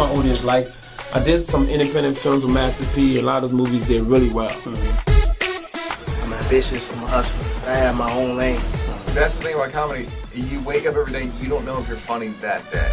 my audience like. I did some independent films with Master P. A lot of those movies did really well. I'm ambitious, I'm a hustler. I have my own lane. That's the thing about comedy. You wake up every day, you don't know if you're funny that day.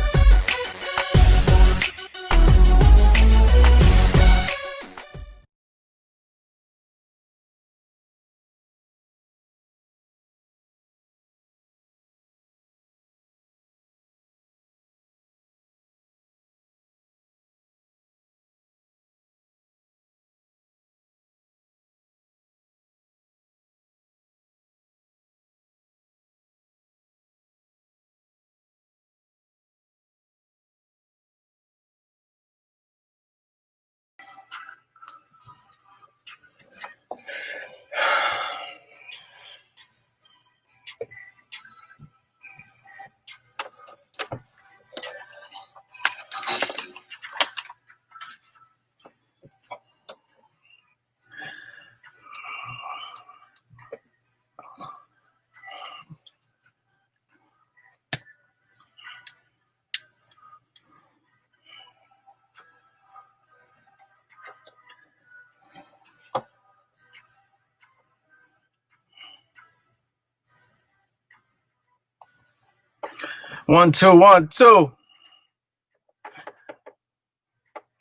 One, two, 1, 2.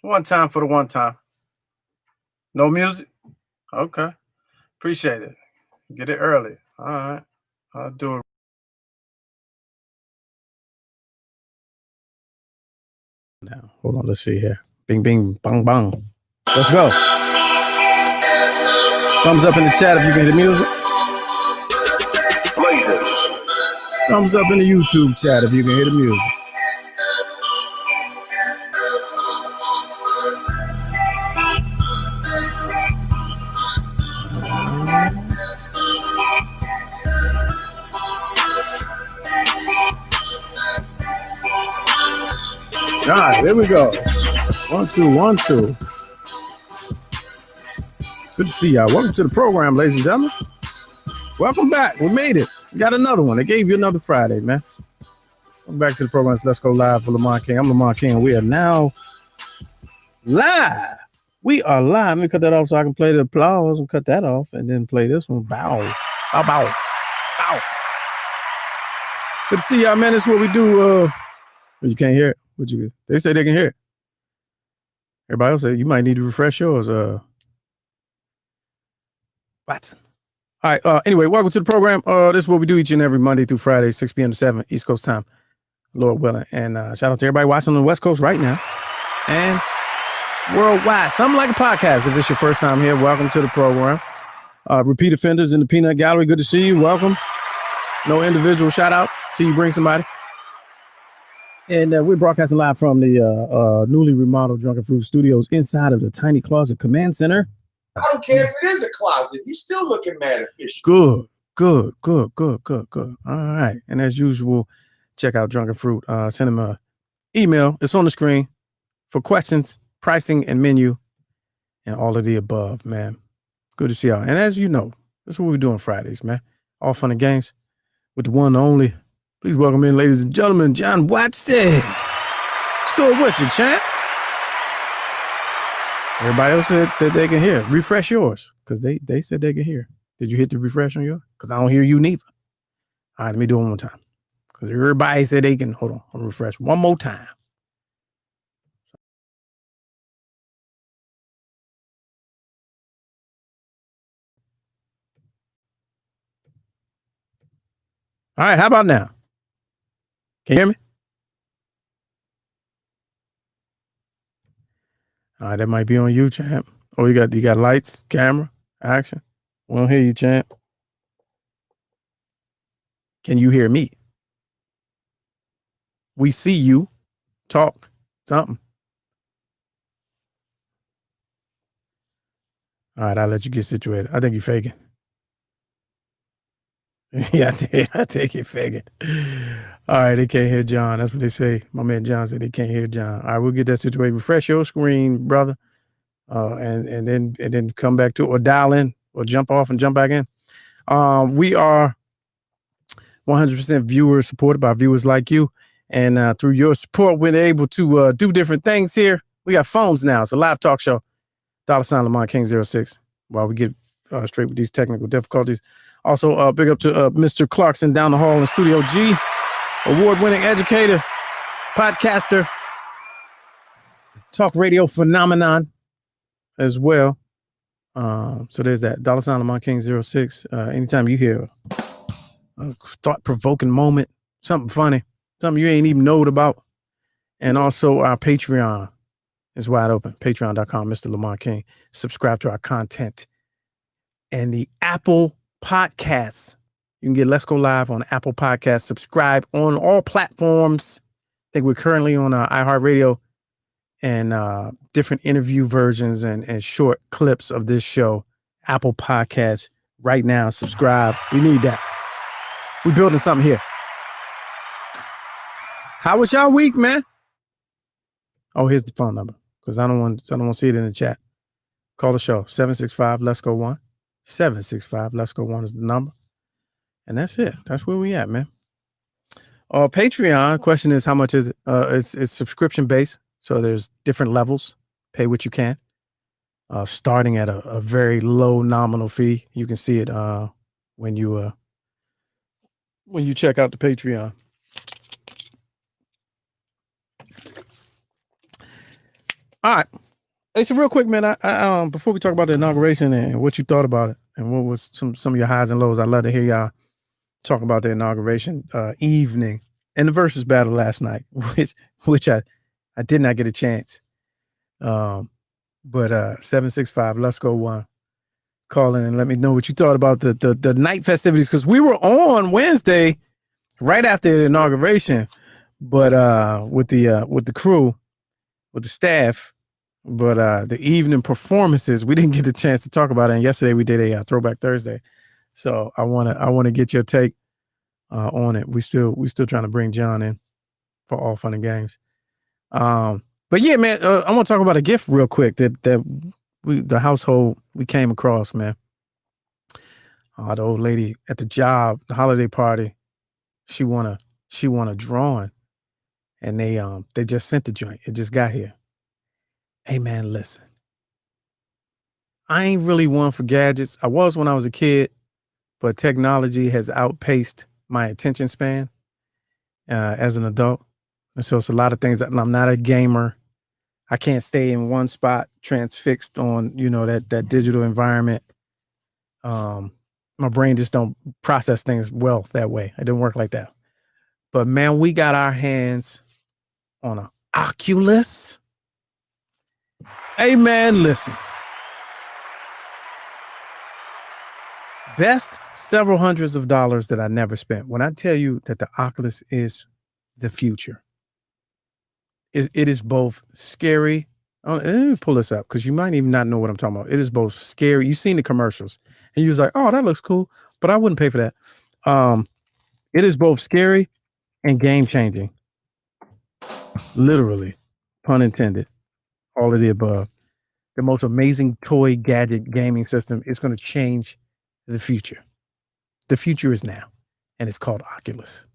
One time for the one time. No music? Okay. Appreciate it. Get it early. All right. I'll do it. Now, hold on. Let's see here. Bing, bing, bang, bang. Let's go. Thumbs up in the chat if you can hear the music. Thumbs up in the YouTube chat if you can hear the music. All right, there we go. 1, 2, 1, 2. Good to see y'all. Welcome to the program, ladies and gentlemen. Welcome back. We made it. We got another one. They gave you another Friday, man. Welcome back to the program. So let's go live for Lamont King. I'm Lamont King. We are now live. We are live. Let me cut that off so I can play the applause and cut that off and then play this one. Bow. Bow, bow. Bow. Good to see y'all, man. This is what we do. You can't hear it. They say they can hear it. Everybody else say you might need to refresh yours. Watson. All right. Anyway, welcome to the program. This is what we do each and every Monday through Friday, 6 p.m. to 7 East Coast time, Lord willing. And shout out to everybody watching on the West Coast right now and worldwide. Something like a podcast. If it's your first time here, welcome to the program. Repeat offenders in the Peanut Gallery. Good to see you. Welcome. No individual shout outs till you bring somebody. And we're broadcasting live from the newly remodeled Drunken Fruit Studios inside of the Tiny Closet Command Center. I don't care if it is a closet. You still looking mad official. Good. All right. And as usual, check out Drunken Fruit. Send them an email. It's on the screen for questions, pricing, and menu, and all of the above, man. Good to see y'all. And as you know, this is what we do on Fridays, man. All fun and games with the one and only. Please welcome in, ladies and gentlemen, John Watson. What's good with you, champ? Everybody else said they can hear. Refresh yours, because they said they can hear. Did you hit the refresh on yours? Because I don't hear you neither. All right, let me do it one more time. Because everybody said they can. Hold on, I'll refresh one more time. All right, how about now? Can you hear me? All right, that might be on you, champ. Oh, you got lights, camera, action. We don't hear you, champ. Can you hear me? We see you. Talk something. All right, I'll let you get situated. I think you're faking. Yeah, I think you're faking. All right, they can't hear John. That's what they say. My man John said they can't hear John. All right, we'll get that situated. Refresh your screen, brother, and then come back to it, or dial in, or jump off and jump back in. We are 100% viewer supported by viewers like you, And through your support, we're able to do different things here. We got phones now. It's a live talk show. $ Lamont King 06. While we get straight with these technical difficulties. Also, big up to Mr. Clarkson down the hall in Studio G. Award-winning educator, podcaster, talk radio phenomenon as well. So there's that. $ Lamont King 06. Anytime you hear a thought-provoking moment, something funny, something you ain't even knowed about. And also our Patreon is wide open. Patreon.com, Mr. Lamont King. Subscribe to our content. And the Apple Podcasts. You can get Let's Go Live on Apple Podcasts. Subscribe on all platforms. I think we're currently on iHeartRadio and different interview versions and short clips of this show. Apple Podcasts right now. Subscribe. We need that. We're building something here. How was y'all week, man? Oh, here's the phone number because I don't want to see it in the chat. Call the show 765 Let's Go 1. 765 Let's Go 1 is the number. And that's it. That's where we at, man. Patreon question is how much is it? It's subscription based, so there's different levels. Pay what you can. Starting at a very low nominal fee. You can see it when you check out the Patreon. All right. Hey, so real quick, man, I before we talk about the inauguration and what you thought about it and what was some of your highs and lows, I'd love to hear y'all talk about the inauguration evening and the versus battle last night, which I did not get a chance. But 765 Let's Go 1. Call in and let me know what you thought about the night festivities, because we were on Wednesday right after the inauguration, but with the crew, with the staff, but the evening performances we didn't get the chance to talk about it. And yesterday we did a Throwback Thursday, so I want to get your take on it. We still trying to bring John in for all fun and games. But yeah, man, I want to talk about a gift real quick that the household we came across, man. The old lady at the job, the holiday party, she won a drawing, and they just sent the joint. It just got here. Hey man, listen. I ain't really one for gadgets. I was when I was a kid, but technology has outpaced my attention span as an adult. And so it's a lot of things that I'm not a gamer. I can't stay in one spot transfixed on, that digital environment. My brain just don't process things well that way. It didn't work like that. But man, we got our hands on an Oculus. Hey man, listen. Best several hundreds of dollars that I never spent. When I tell you that the Oculus is the future, it is both scary. Let me pull this up because you might even not know what I'm talking about. It is both scary. You've seen the commercials and you was like, oh, that looks cool, but I wouldn't pay for that. It is both scary and game changing. Literally, pun intended. All of the above. The most amazing toy gadget gaming system is going to change the future. The future is now, and it's called Oculus.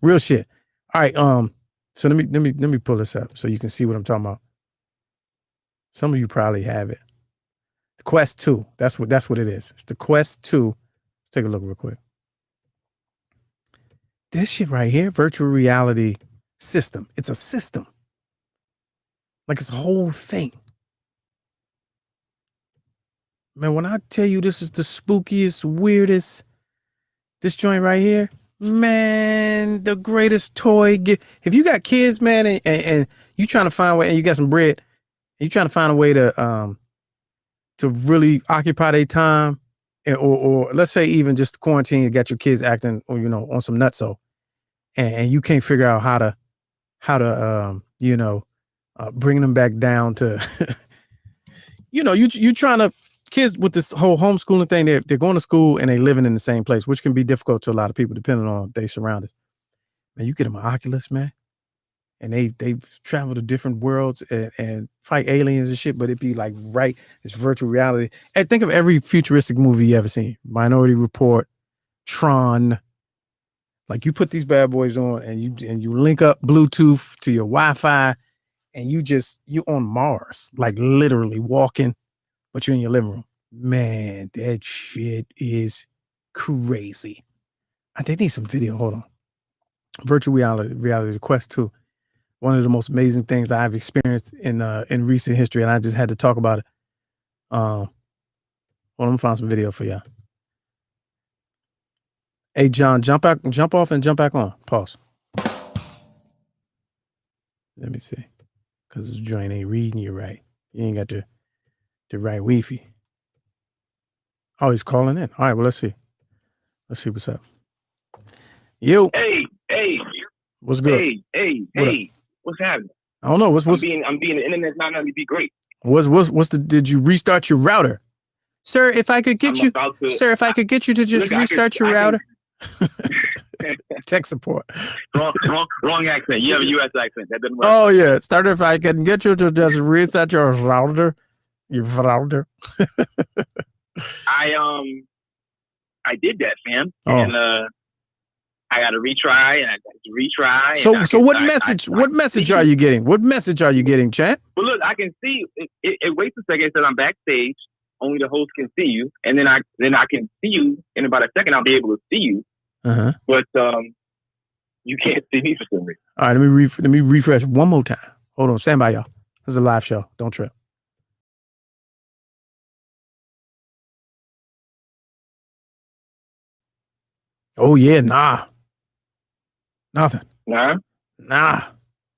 Real shit. All right. So let me pull this up so you can see what I'm talking about. Some of you probably have it. The Quest 2. That's what it is. It's the Quest 2. Let's take a look real quick. This shit right here, virtual reality system. It's a system. Like it's a whole thing. Man, when I tell you this is the spookiest, weirdest, this joint right here, man, the greatest toy gift. If you got kids, man, and you trying to find a way, and you got some bread, and you trying to find a way to really occupy their time, or let's say even just quarantine, you got your kids acting, or on some nutso, and you can't figure out how to bring them back down to, you trying to. Kids with this whole homeschooling thing, they're going to school and they living in the same place, which can be difficult to a lot of people depending on their surroundings. Man, you get them an Oculus, man, and they've traveled to different worlds and fight aliens and shit, but it'd be like it's virtual reality. And think of every futuristic movie you ever seen. Minority Report, Tron, Like you put these bad boys on and you link up Bluetooth to your Wi-Fi and you on Mars, like literally walking, but you're in your living room. Man, that shit is crazy. They need some video. Hold on. Virtual reality Quest 2. One of the most amazing things I've experienced in recent history, and I just had to talk about it. Well, I'm gonna find some video for y'all. Hey John, jump off and jump back on. Pause. Let me see. Cause this joint ain't reading you right. You ain't got the right Wi-Fi. Oh, he's calling in. All right, well, let's see. Let's see what's up. You. Hey. What's good? Hey. What's happening? I don't know. What's I'm being the internet's not gonna be great. Did you restart your router? Sir, if I could get you to just restart your router. Tech support. Wrong accent. You have a U.S. accent. That doesn't work. Oh yeah. Start if I can get you to just reset your router. Your router. I did that, fam. Oh. And I got to retry and I got to retry. So what message are you getting? What message are you getting, chat? Well, look, I can see it waits a second. It says I'm backstage. Only the host can see you, and then I can see you in about a second. I'll be able to see you. Uh-huh. But you can't see me for some reason. All right, let me refresh one more time. Hold on, stand by, y'all. This is a live show. Don't trip. Oh yeah, nah. Nothing. Nah.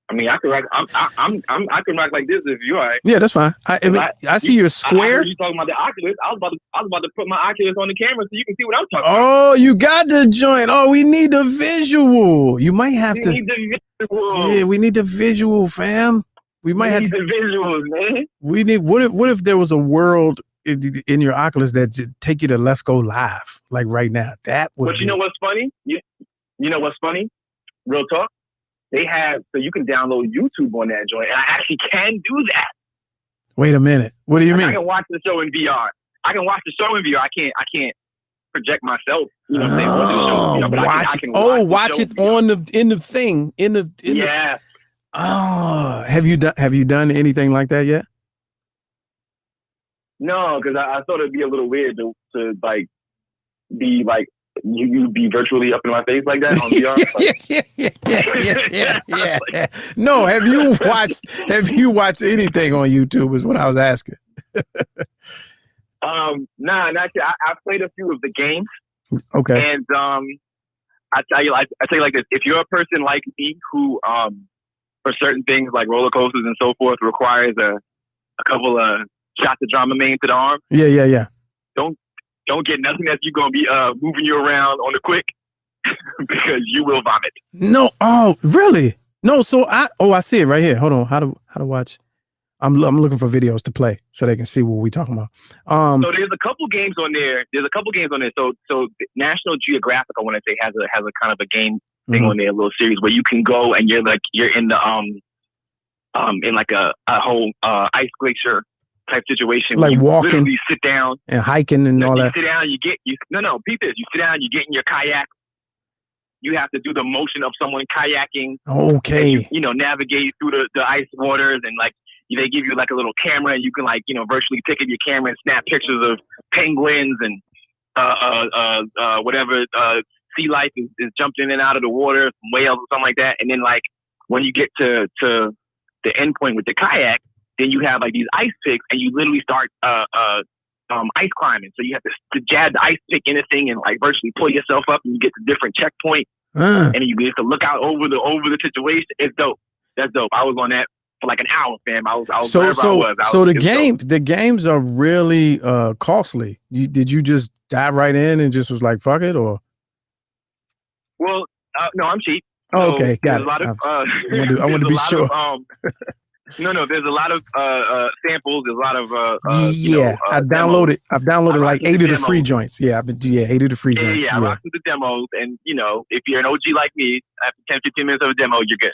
I mean, I can rock. I can rock like this if you're all right. Yeah, that's fine. I see you're square. You talking about the Oculus? I was about to put my Oculus on the camera so you can see what I'm talking about. Oh, you got the joint. Oh, we need the visual. You might have to. Need the visual. Yeah, we need the visual, fam. We might have the visuals, man. We need. What if there was a world in your Oculus that take you to Let's Go Live, like right now? That would. But you know what's funny? You know what's funny? Real talk. They have, so you can download YouTube on that joint, and I actually can do that. Wait a minute. What do you mean? I can watch the show in VR. I can't project myself. You know what I'm saying? On the show, but watch it. Watch it on the thing. Yeah. Oh, have you done anything like that yet? No, because I thought it'd be a little weird to like be like. You be virtually up in my face like that on VR? Yeah. No, have you watched anything on YouTube is what I was asking. Nah, not yet. I played a few of the games. Okay. And I tell you like this, if you're a person like me who for certain things like roller coasters and so forth requires a couple of shots of Dramamine to the arm. Yeah. Don't get nothing that you're gonna be moving you around on the quick because you will vomit. No, oh really? No, so I see it right here. Hold on, how to watch? I'm looking for videos to play so they can see what we talking about. So there's a couple games on there. So National Geographic, I want to say, has a kind of a game thing on there, a little series where you can go and you're in the in like a whole ice glacier type situation, like you walking, literally sit down and hiking and all that. You sit down, you peep this. You sit down, you get in your kayak. You have to do the motion of someone kayaking. Okay. You navigate through the ice waters, and like they give you like a little camera, and you can virtually pick up your camera and snap pictures of penguins and whatever sea life is jumping in and out of the water, whales or something like that. And then like when you get to the end point with the kayak, then you have like these ice picks, and you literally start ice climbing. So you have to jab the ice pick in the thing and like virtually pull yourself up, and you get to different checkpoints, and you get to look out over the situation. It's dope. That's dope. I was on that for like an hour, fam. I was the games are really costly. Did you just dive right in and just was like fuck it, or? Well, no, I'm cheap. Oh, okay, got it. I want to be sure. No, there's a lot of samples. There's a lot of I've downloaded like 8 of the free joints. Yeah, 8 of the free joints. Yeah, I rock with the demos, and if you're an OG like me, after 10-15 minutes of a demo, you're good.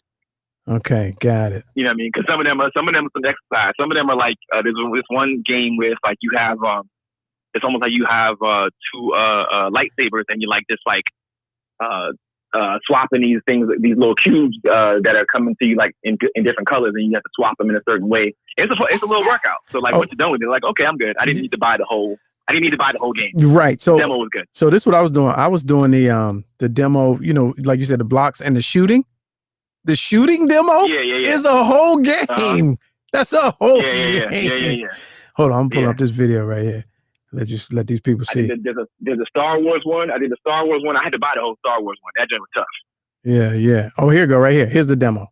Okay, got it. You know what I mean? Because some of them are some exercise. Some of them are like there's this one game with like you have it's almost like you have 2 lightsabers, and you like this like swapping these things, these little cubes that are coming to you like in different colors, and you have to swap them in a certain way. It's a little workout. So like once you're done with it, like okay, I'm good. I didn't need to buy the whole game. Right. So the demo was good. So this is what I was doing. I was doing the demo. You know, like you said, the blocks and the shooting. The shooting demo is a whole game. That's a whole game. Yeah. Hold on, I'm pulling up this video right here. Let these people see. There's a Star Wars one. I did the Star Wars one. I had to buy the whole Star Wars one. That joint was tough. Yeah. Oh, here you go, right here. Here's the demo. All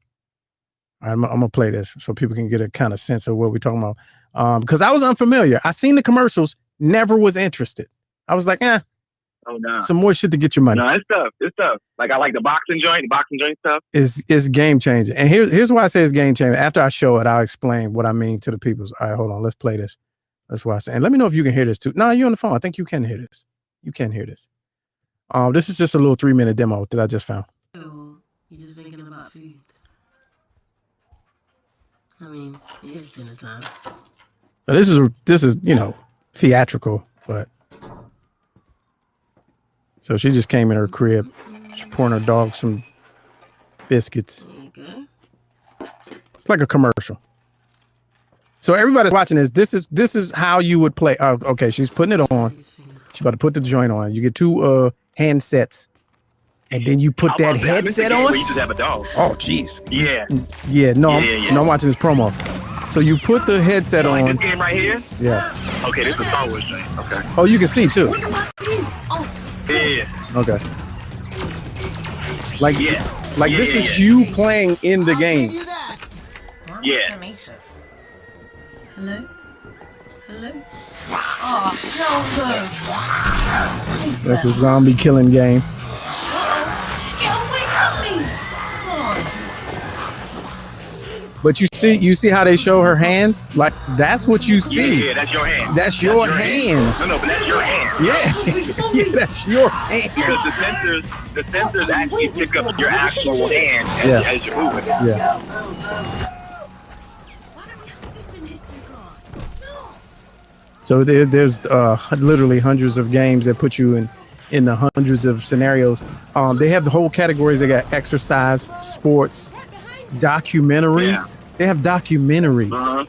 right, I'm gonna play this so people can get a kind of sense of what we're talking about. Because I was unfamiliar. I seen the commercials, never was interested. I was like, oh no, some more shit to get your money. No, it's tough. Like I like the boxing joint stuff. It's game changing. And here's why I say it's game changing. After I show it, I'll explain what I mean to the people. All right, hold on, let's play this. That's why I say. And let me know if you can hear this too. No, you're on the phone. I think you can hear this. You can hear this. This is just a little 3-minute demo that I just found. Oh, you're just thinking about food. I mean, it's dinner time. This is theatrical, but so she just came in her crib. She's pouring her dog some biscuits. There you go. It's like a commercial. So everybody's watching this. This is how you would play. Oh, okay, she's putting it on. She's about to put the joint on. You get 2 handsets, and then you put that headset on. You just have a dog. Oh, jeez. Yeah. No, I'm watching this promo. So you put the headset on. Like this game right here. Yeah. Okay, this is Star Wars thing. Okay. Oh, you can see too. Yeah. Okay. Like this is you playing in the game. Yeah. Hello? Oh, hell no. That's a zombie killing game. Get away from me. But you see how they show her hands? Like that's what you see. Yeah, that's your hand. That's your hands. No, but that's your hand. Yeah, that's your hand. Because the sensors actually pick up your actual hand as you're moving. Yeah. So there's literally hundreds of games that put you in the hundreds of scenarios. They have the whole categories. They got exercise, sports, documentaries. Yeah. They have documentaries. Uh-huh.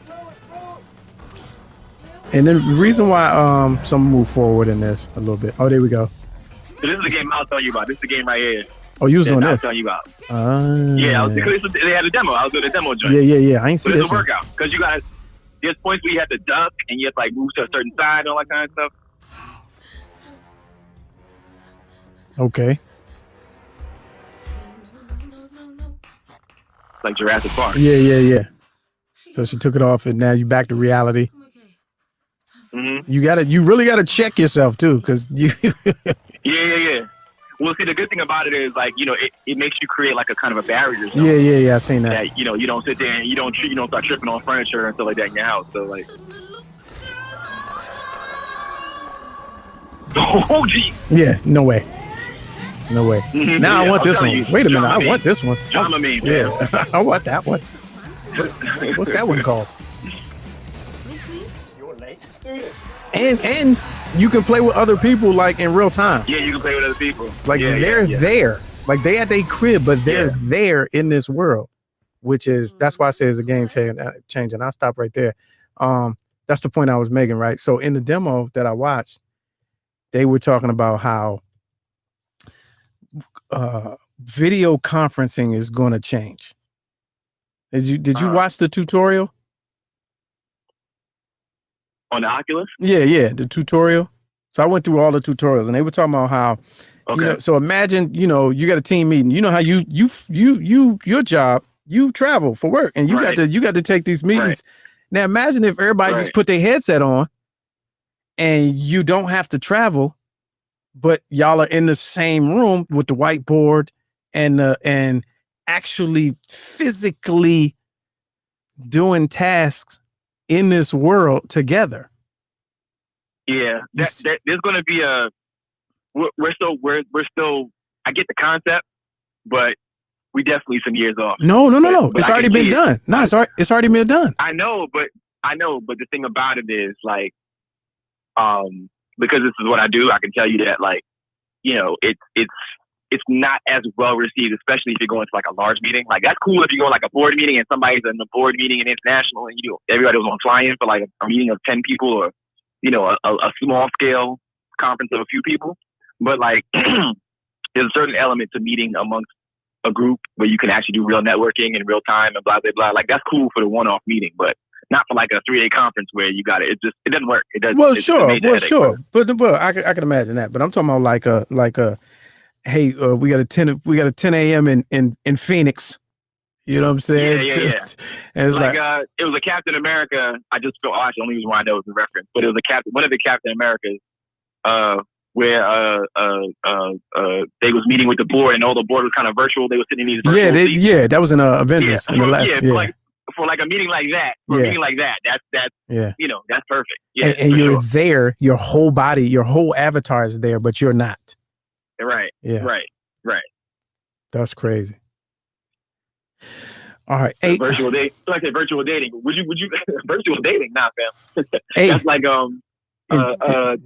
And then the reason why some move forward in this a little bit. Oh, there we go. So this is the game I was telling you about. This is the game right here. Oh, you was doing this? I was telling you about. Yeah, because they had a demo. I was doing a demo joint. Yeah. I ain't see this. It's a workout because you got. There's points where you have to duck and you have to like move to a certain side and all that kind of stuff. Okay. Like Jurassic Park. Yeah. So she took it off and now you back to reality. Mm-hmm. You really gotta check yourself too, because you. Yeah. Well, see, the good thing about it is, like, it makes you create like a kind of a barrier. Yeah. I seen that. That you don't sit there and you don't start tripping on furniture and stuff like that in your house. So like, oh gee. Yeah, no way. Mm-hmm. Now I want this one. Wait a minute, I want want this one. Drama me. Yeah, I want that one. What's that one called? And you can play with other people like in real time. Yeah, you can play with other people. Like they're there. Like they at their crib, but they're there in this world, which is that's why I say it's a game changing. I'll stop right there. That's the point I was making, right? So in the demo that I watched, they were talking about how video conferencing is going to change. Did you watch the tutorial? On the Oculus? Yeah, the tutorial. So I went through all the tutorials and they were talking about how, so imagine, you got a team meeting. You know how your job, you travel for work and you got to take these meetings. Right. Now imagine if everybody just put their headset on and you don't have to travel, but y'all are in the same room with the whiteboard and actually physically doing tasks in this world together. Yeah, there's going to be we're still. I get the concept, but we definitely some years off. No. It's already been done. No, it's already been done. I know, but the thing about it is like, because this is what I do. I can tell you that like, it's it's not as well received, especially if you're going to like a large meeting. Like that's cool if you go like a board meeting and somebody's in the board meeting and international and everybody was on fly-in for like a meeting of 10 people or a small scale conference of a few people. But like there's a certain element to meeting amongst a group where you can actually do real networking in real time and blah blah blah. Like that's cool for the one-off meeting, but not for like a 3-day conference where you got it. It doesn't work. It doesn't. Well, sure. But I can imagine that. But I'm talking about like a hey, we got a 10 a.m. in Phoenix. You know what I'm saying? Yeah. And it's like it was a Captain America. I just feel actually the only reason why I know it was a reference, but it was one of the Captain Americas, where they was meeting with the board and all the board was kind of virtual. They were sitting in these virtual seats. That was in Avengers in the last. For like a meeting like that, that's that's perfect. Yeah, and you're there. Your whole body, your whole avatar is there, but you're not. Right. Yeah. Right. That's crazy. All right. Hey, virtual dating. Like a virtual dating. Would you virtual dating? Nah, fam. That's like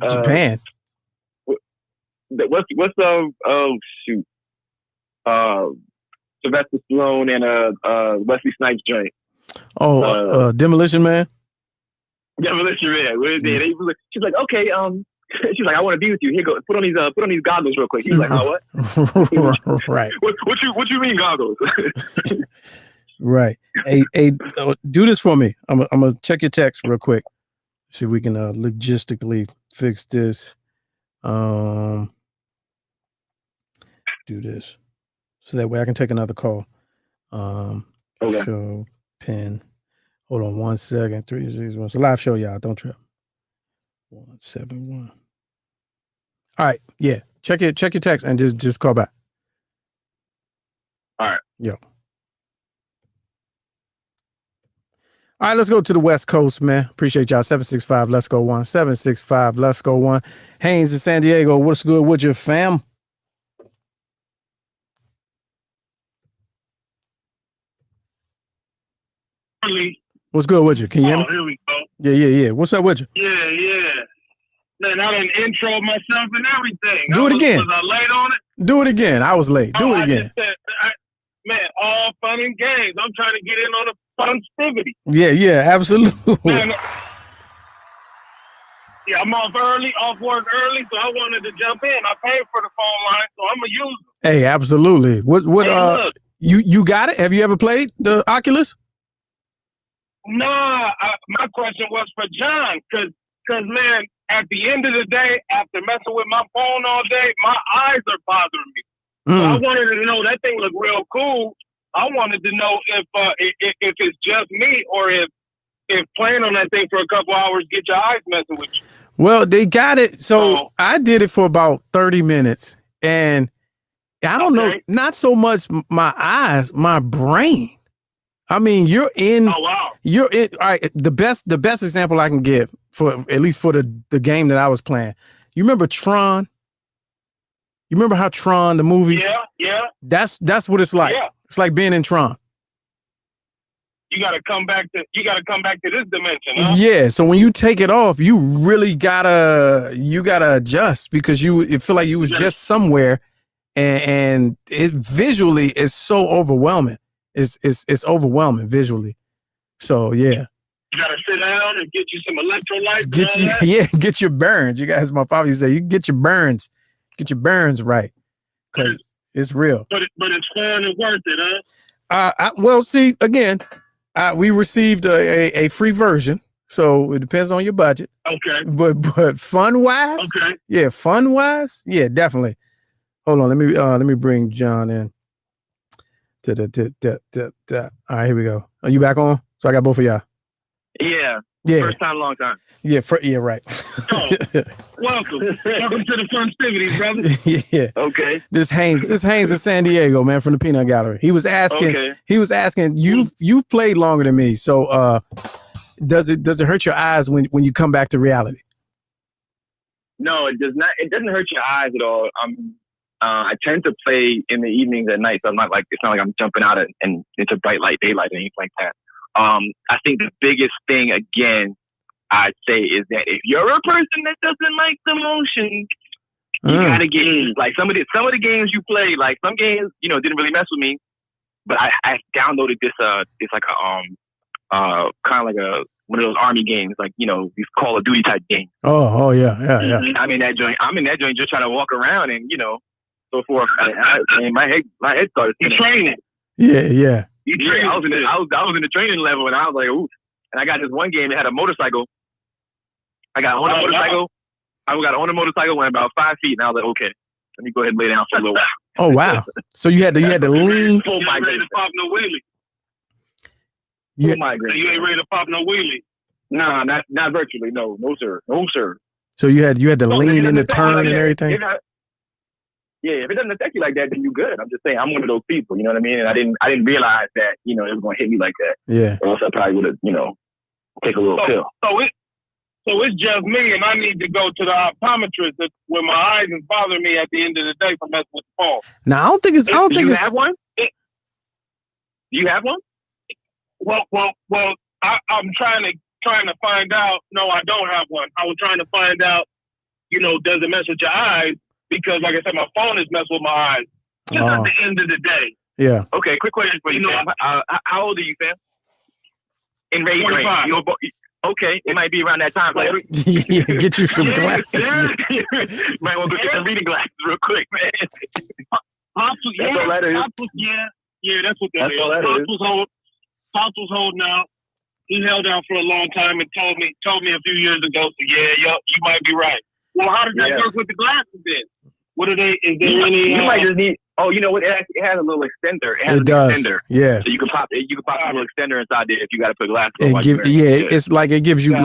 Japan. What's Sylvester Stallone and Wesley Snipes joint. Demolition Man. Demolition Man. She's like, okay, she's like, I want to be with you. Here, go put on these goggles real quick. He's like, oh, what? Right. What you mean goggles? Right. Hey, do this for me. I'm gonna check your text real quick. See if we can logistically fix this. Do this so that way I can take another call. Okay. Show pin. Hold on 1 second. 361. It's a live show, y'all. Don't trip. 171. All right. Yeah. Check your text and just call back. All right. Yo. All right, let's go to the West Coast, man. Appreciate y'all. 765, let's go one. 765, let's go one. Haynes in San Diego, what's good with your fam? What's good with you? Can you hear me? Here we go. Yeah. What's up with you? Yeah. Man, I done intro myself and everything. Do it again. Was I late on it? Do it again. I was late. Do it again. Man, all fun and games. I'm trying to get in on the funstivity. Yeah, absolutely. Man, yeah, I'm off work early, so I wanted to jump in. I paid for the phone line, so I'm gonna use them. Hey, absolutely. What you got it? Have you ever played the Oculus? Nah, my question was for John, cause man, at the end of the day, after messing with my phone all day, my eyes are bothering me. So I wanted to know, that thing looked real cool. I wanted to know if it's just me or if playing on that thing for a couple hours get your eyes messing with you. Well, they got it. So I did it for about 30 minutes, and I don't know, not so much my eyes, my brain. I mean, you're in. Oh wow! You're in. All right. The best example I can give for at least for the game that I was playing. You remember Tron? You remember how Tron, the movie? Yeah. That's what it's like. Yeah. It's like being in Tron. You gotta come back to this dimension, huh? Yeah. So when you take it off, you really gotta adjust because it feel like you was just somewhere, and it visually is so overwhelming. It's overwhelming visually. So yeah. You gotta sit down and get you some electrolytes. Get your burns. You guys, my father used to say, you get your burns right, because it's real. But it's fun and worth it, huh? Well, see, again, we received a free version, so it depends on your budget. Okay. But fun wise, yeah, definitely. Hold on, let me bring John in. All right, here we go. Are you back on? So I got both of y'all. Yeah. First time, long time. Yeah, right. Oh, welcome to the festivities, brother. Yeah. Okay. This Haynes in San Diego, man, from the Peanut Gallery. He was asking. You've played longer than me, so does it hurt your eyes when you come back to reality? No, it does not. It doesn't hurt your eyes at all. I tend to play in the evenings at night, so it's not like I'm jumping out and into bright light daylight and anything like that. I think the biggest thing, again, I'd say, is that if you're a person that doesn't like the motion, You gotta get like some of the games you play. Like some games, didn't really mess with me. But I downloaded this it's like a kind of like one of those army games, like these Call of Duty type games. Oh yeah. I'm in that joint just trying to walk around and so forth. And my head started spinning. Training. Yeah. I was in the training level, and I was like, ooh. And I got this one game that had a motorcycle. I got on a motorcycle. I got on a motorcycle, went about 5 feet, and I was like, okay, let me go ahead and lay down for a little while. Oh wow! So you had to lean. Full migraine. Ready to pop no wheelie. Full migraine. You ain't ready to pop no wheelie. Nah, not virtually. No, sir. So you had to lean in the turn and everything. If it doesn't affect you like that, then you good. I'm just saying, I'm one of those people. You know what I mean? And I didn't realize that it was going to hit me like that. Yeah. Or else I probably would have take a little pill. So it's just me, and I need to go to the optometrist when my eyes is bothering me at the end of the day from messing with the phone. Now I don't think it's. Do you have one? Do you have one? Well, I'm trying to find out. No, I don't have one. I was trying to find out. Does it mess with your eyes? Because, like I said, my phone is messing with my eyes. Just at the end of the day. Yeah. Okay. Quick question for you, Sam. How old are you, Sam? In range. 25. Okay, it might be around that time. Like, yeah, get you some glasses. Might want to get some reading glasses real quick, man. Pops was, That's all that is. That's what that is. All that Pops was holding out. He held out for a long time and told me a few years ago. So you might be right. Well, how does that work with the glasses then? What are they? Is there any? You might just need. Oh, you know what? It has a little extender. It does. Extender. Yeah. So you can pop a little extender inside there if you got to put glasses on. It's like it gives you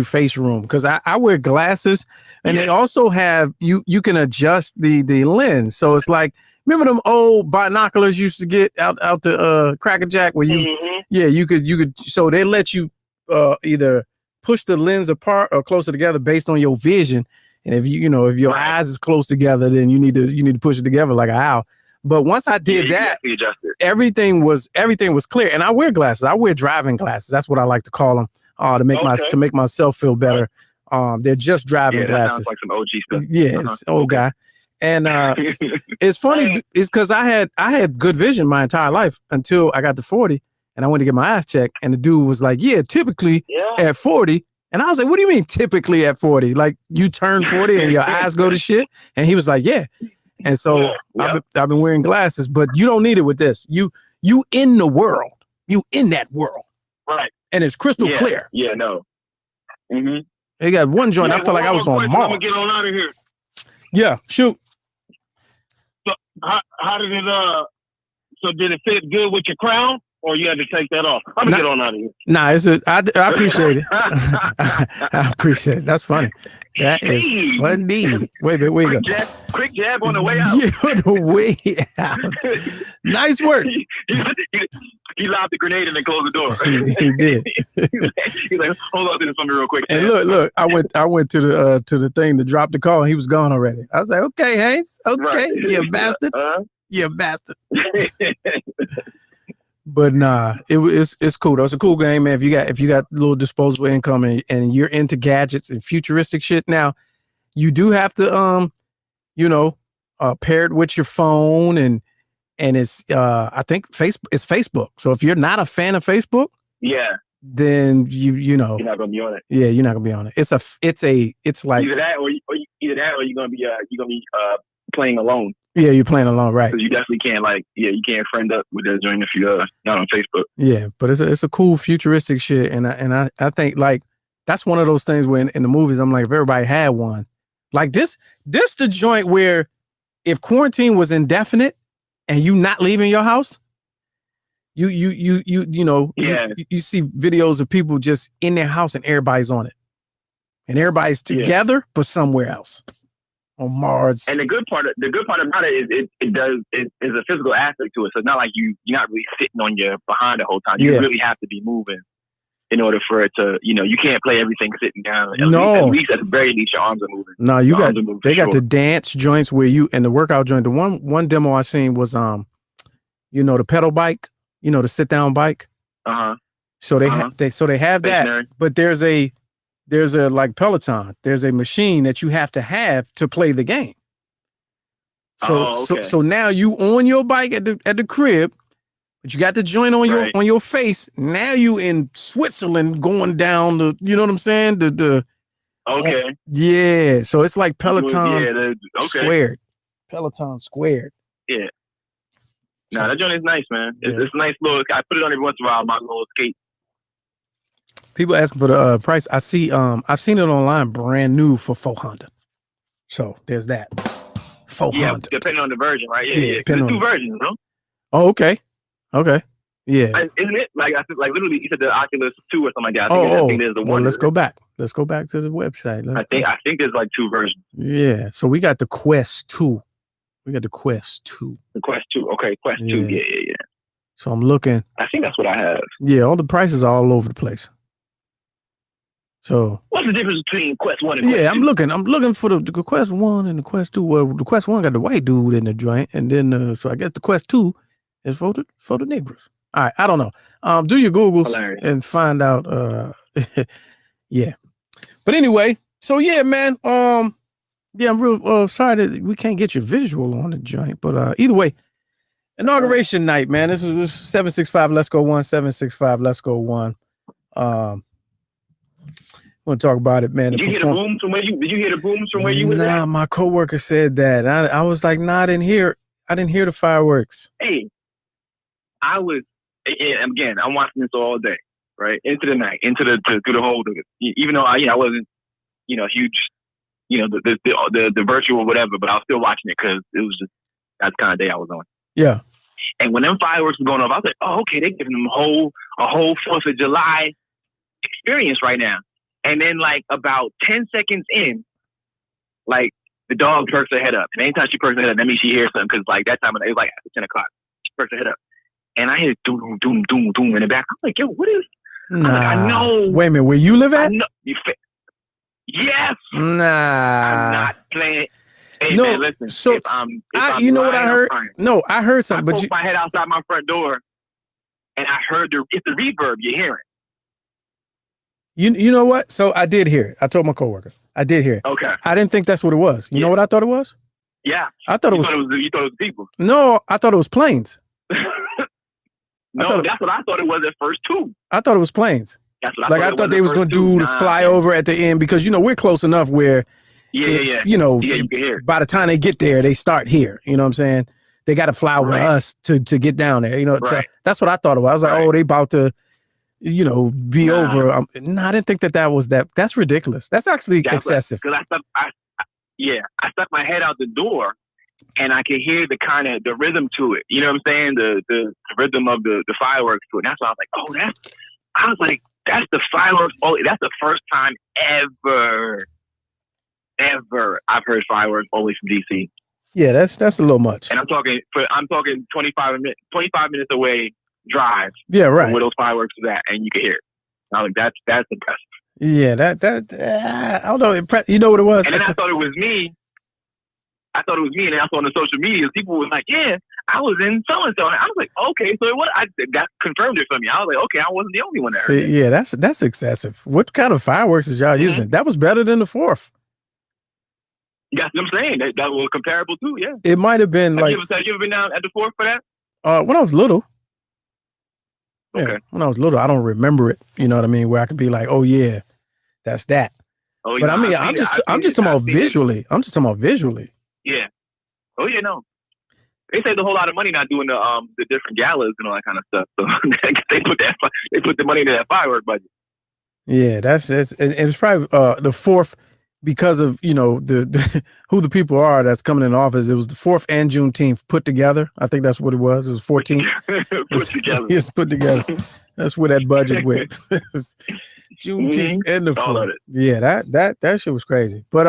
face room because I wear glasses and they also have you can adjust the lens. So it's like, remember them old binoculars you used to get out the Cracker Jack where you could so they let you either push the lens apart or closer together based on your vision. And if if your eyes is close together, then you need to push it together like an owl. But once I did that, everything was clear. And I wear glasses. I wear driving glasses. That's what I like to call them to make myself feel better. They're just driving glasses. That sounds like some OG stuff. Yeah, it's old guy. And it's funny. It's because I had good vision my entire life until I got to 40, and I went to get my eyes checked. And the dude was like, "Yeah, typically at 40." And I was like, what do you mean typically at 40? Like you turn 40 and your eyes go to shit? And he was like, yeah. And so I've been wearing glasses, but you don't need it with this. You in the world. You in that world. Right. And it's crystal clear. Yeah, no. Mm-hmm. They got one joint. I felt like I was on Mars. I'm going to get on out of here. Yeah, shoot. So how did it, so did it fit good with your crown? Or you had to take that off? I'm going to get on out of here. Nah, I appreciate it. I appreciate it. That's funny. That is funny. Wait. Quick jab on the way out. Yeah, on the way out. Nice work. He lobbed the grenade and then closed the door. He did. He's like, hold on to this for me real quick. And look, I went to the thing to drop the call and he was gone already. I was like, okay, Haynes. Okay, right. You a bastard. You a bastard. But nah, it's cool. Though. It's a cool game, man. If you got a little disposable income and you're into gadgets and futuristic shit, now you do have to pair it with your phone and it's I think it's Facebook. So if you're not a fan of Facebook, then you're not gonna be on it. Yeah, you're not gonna be on it. It's like either that or you're gonna be playing alone. Yeah, you're playing along, right? Because you definitely can't you can't friend up with that joint if you're not on Facebook. Yeah, but it's a cool futuristic shit, and I think like that's one of those things when in the movies I'm like, if everybody had one, like this the joint where if quarantine was indefinite and you not leaving your house, you see videos of people just in their house and everybody's on it, and everybody's together but somewhere else. On Mars. And the good part about it is it is a physical aspect to it. So it's not like you're not really sitting on your behind the whole time. You really have to be moving in order for it to, you can't play everything sitting down. At least at the very least your arms are moving. No, they got the dance joints where and the workout joint. The one demo I seen was the pedal bike, the sit down bike. Uh-huh. So they have that, but there's a there's a like Peloton. There's a machine that you have to play the game. So now you on your bike at the crib, but you got the joint on your face. Now you in Switzerland going down the, you know what I'm saying? Yeah. So it's like Peloton squared. Peloton squared. Yeah. No, that joint is nice, man. It's nice little. I put it on every once in a while. My little skate. People asking for the price. I see. I've seen it online, brand new for 400. So there's that. 400. Yeah, depending on the version, right? Yeah. There's two versions, no? Oh, okay. Yeah. Isn't it? Like literally, you said the Oculus 2 or something like that. I think there's the one. Well, let's go back. Let's go back to the website. I think there's like two versions. Yeah. So we got the Quest 2. The Quest 2. The Quest 2. Okay, Quest 2. Yeah. So I'm looking. I think that's what I have. Yeah, all the prices are all over the place. So what's the difference between Quest 1 and Quest 2? I'm looking for the Quest 1 and the Quest 2. Well, the Quest 1 got the white dude in the joint, and then so I guess the Quest 2 is for the Negroes. All right, I don't know. Do your Googles and find out. Yeah. But anyway, so yeah, man. Yeah, I'm real sorry that we can't get your visual on the joint, but either way, inauguration night, man. This was 765. Let's go 1. 765. Let's go 1. Want to talk about it, man. Did you hear the booms from where you was at? Nah, my coworker said that. I was like, nah, I didn't hear the fireworks. Hey, I'm watching this all day, right? Into the night, through the whole thing. Even though I wasn't, huge, the virtual whatever, but I was still watching it because it was just that's the kind of day I was on. Yeah. And when them fireworks were going off, I was like, oh, okay, they're giving them a whole 4th of July experience right now. And then, like, about 10 seconds in, like, the dog perks her head up. And anytime she perks her head up, that means she hears something. Because, like, that time of day, it was like after 10 o'clock. She perks her head up. And I hear doom, doom, doom, doom in the back. I'm like, yo, what is... I'm like, I know. Wait a minute, where you live at? I know. Yes! Nah. I'm not playing... Hey, no, man, listen. So, if I'm you know lying, what I heard? No, I heard something. I poked my head outside my front door, and I heard it's the reverb you're hearing. You know what? So I did hear it. I told my coworker. I did hear it. Okay. I didn't think that's what it was. You know what I thought it was? Yeah. I thought you thought it was people. No, I thought it was planes. No, that's what I thought it was at first too. I thought it was planes. That's what I thought they was going to do the flyover at the end because we're close enough where you can hear. By the time they get there, they start here. You know what I'm saying? They got to fly over us to get down there. So that's what I thought it was. I was like, oh, they about to be over. I didn't think that was that. That's ridiculous. That's actually excessive. Because I stuck my head out the door and I could hear the rhythm to it. You know what I'm saying? The rhythm of the fireworks to it. And that's why I was like, that's the fireworks. Oh, that's the first time ever I've heard fireworks always from DC. Yeah, that's a little much. And I'm talking 25 minutes away. Drive. Yeah, right. Where those fireworks is at, and you can hear it. I was like, that's impressive. Yeah, I don't know. You know what it was? And then I thought it was me. And then I saw on the social media, people was like, "Yeah, I was in so and so." I was like, "Okay, so what?" That confirmed it for me. I was like, "Okay, I wasn't the only one there." Yeah, that's excessive. What kind of fireworks is y'all using? That was better than the 4th. That's what I'm saying. That was comparable too. Yeah, it might have been have you ever been down at the 4th for that? When I was little. Yeah, okay. When I was little, I don't remember it. You know what I mean? Where I could be like, "Oh yeah, that's that." Oh, but I mean, I'm just talking about visually. I'm just talking about visually. Yeah. Oh yeah, no. They saved a whole lot of money not doing the different galas and all that kind of stuff. So they put the money into that firework budget. Yeah, that's and it was probably the 4th because of the who the people are that's coming in office. It was the 4th and Juneteenth put together. I think that's what it was. It was 14. Put together. It's put together. That's where that budget went. Juneteenth and the 4th. Yeah, that shit was crazy. But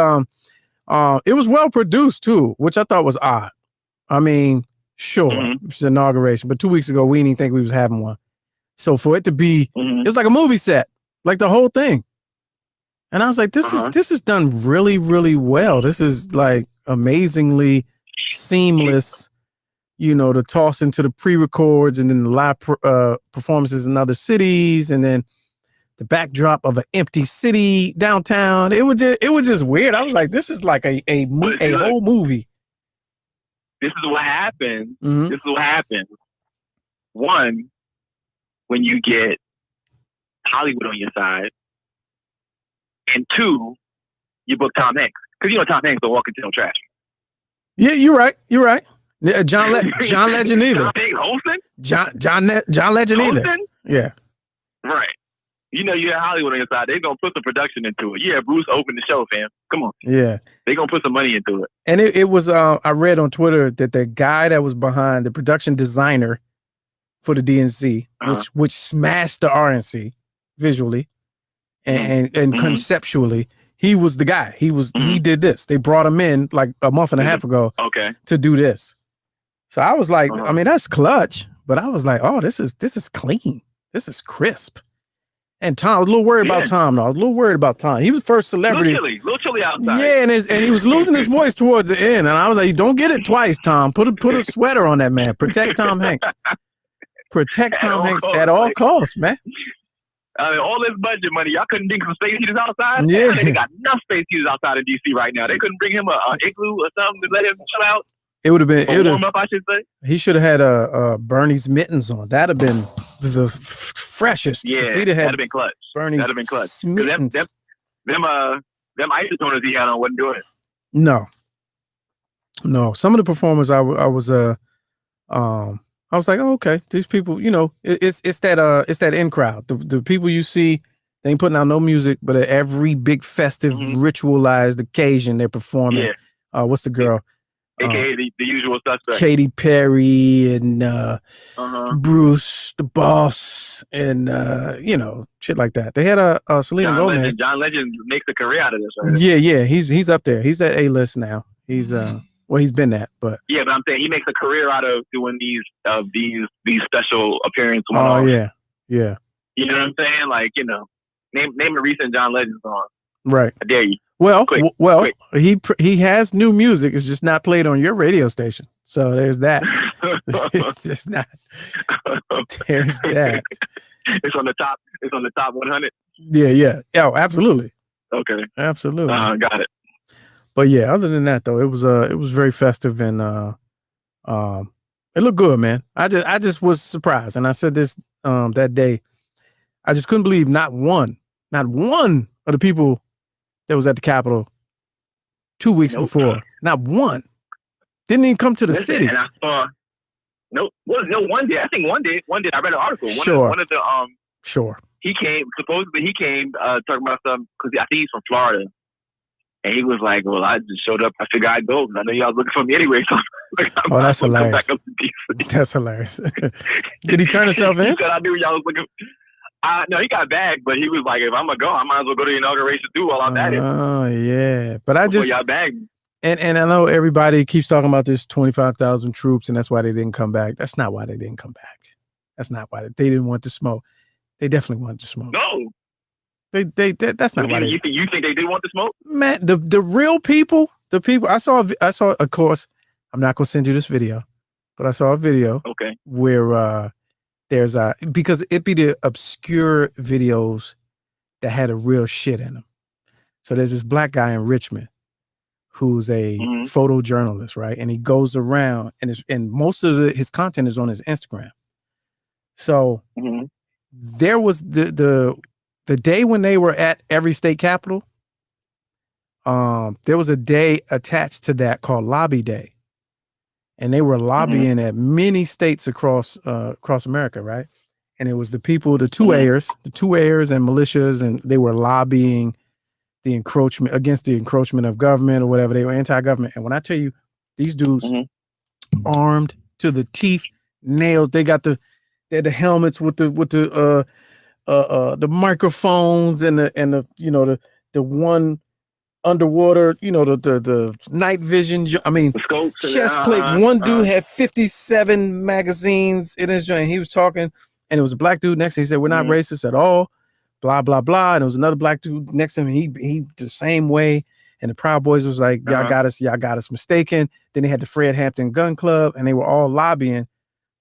it was well produced too, which I thought was odd. I mean, sure, it's an inauguration, but 2 weeks ago we didn't even think we was having one. So for it to be, it was like a movie set, like the whole thing. And I was like, this is done really, really well. This is like amazingly seamless, to toss into the pre-records and then the live performances in other cities. And then the backdrop of an empty city downtown. It was just weird. I was like, this is like a whole movie. This is what happens. Mhm. This is what happens. One, when you get Hollywood on your side, and two, you book Tom Hanks, because Tom Hanks will walk into no trash. Yeah, you're right. You're right. Yeah, John Legend either. Tom Hanks hosting? John Legend either. Hosting? Yeah. Right. You have Hollywood on your side. They're going to put some production into it. Yeah, Bruce opened the show, fam. Come on. Yeah. They're going to put some money into it. And it was, I read on Twitter that the guy that was behind the production designer for the DNC, which smashed the RNC visually and conceptually, he was the guy. He did this. They brought him in like a month and a half ago to do this. So I was like, I mean, that's clutch, but I was like, oh, this is clean. This is crisp. And Tom, I was a little worried about Tom. No, I was a little worried about Tom. He was first celebrity. A little chilly outside. Yeah, and he was losing his voice towards the end. And I was like, don't get it twice, Tom. Put a sweater on that man. Protect Tom Hanks. Protect Tom Hanks at all costs, man. All this budget money, y'all couldn't bring some space heaters outside? Yeah. They got enough space heaters outside of DC right now. They couldn't bring him a igloo or something to let him chill out. It would have been warm up, I should say. He should have had Bernie's mittens on. That'd have been the freshest. Yeah, if he'd that'd have been clutch. Bernie's that'd have been clutch. mittens. Them isotoners he had on wasn't doing it. No. Some of the performers I was like, oh, okay, these people, it's that in crowd. The people you see, they ain't putting out no music, but at every big festive ritualized occasion they're performing. Yeah. What's the girl? AKA the usual suspect. Katy Perry and Bruce, the Boss, and shit like that. They had a Selena Gomez. John Legend makes a career out of this, right? Yeah. He's up there. He's at A-list now. He's he's been that, but yeah, but I'm saying he makes a career out of doing these special appearances. Oh yeah. You know what I'm saying? Like, name a recent John Legend song. Right. I dare you. Well, Quick. he has new music. It's just not played on your radio station. So there's that. It's just not. There's that. It's on the top. It's on the top 100. Yeah. Oh, absolutely. Okay. Absolutely. Got it. But yeah, other than that though, it was very festive and it looked good, man. I just was surprised, and I said this that day. I just couldn't believe not one of the people that was at the Capitol 2 weeks before. Not one. Didn't even come to the city. And I saw one did. I think one did. I read an article. One of the Sure. Supposedly he came talking about something, because I think he's from Florida. And he was like, well, I just showed up. I figured I'd go. I know y'all was looking for me anyway. So that's hilarious. That's hilarious. Did he turn himself in? He said, I knew y'all was looking. No, he got bagged, but he was like, if I'm going to go, I might as well go to the inauguration too while I'm at it. Oh, yeah. But I just... y'all bagged. And I know everybody keeps talking about this 25,000 troops, and that's why they didn't come back. That's not why they didn't come back. That's not why. They didn't want to smoke. They definitely wanted to smoke. No. That's not why. You think they did want to smoke? Man, the real people, I saw, of course, I'm not going to send you this video, but I saw a video where there's because it'd be the obscure videos that had a real shit in them. So there's this black guy in Richmond who's a photojournalist, right? And he goes around and most of his content is on his Instagram. So there was the day when they were at every state capitol, there was a day attached to that called Lobby Day. And they were lobbying at many states across America, right? And it was the people, the two heirs and militias, and they were lobbying the encroachment against the encroachment of government or whatever. They were anti-government. And when I tell you, these dudes armed to the teeth, nails, they got the helmets with the microphones and the one underwater, the night vision. I mean, chest plate. One dude had 57 magazines in his joint. He was talking, and it was a black dude next to him. He said, "We're not racist at all." Blah blah blah. And there was another black dude next to him. He the same way. And the Proud Boys was like, "Y'all got us mistaken." Then they had the Fred Hampton Gun Club, and they were all lobbying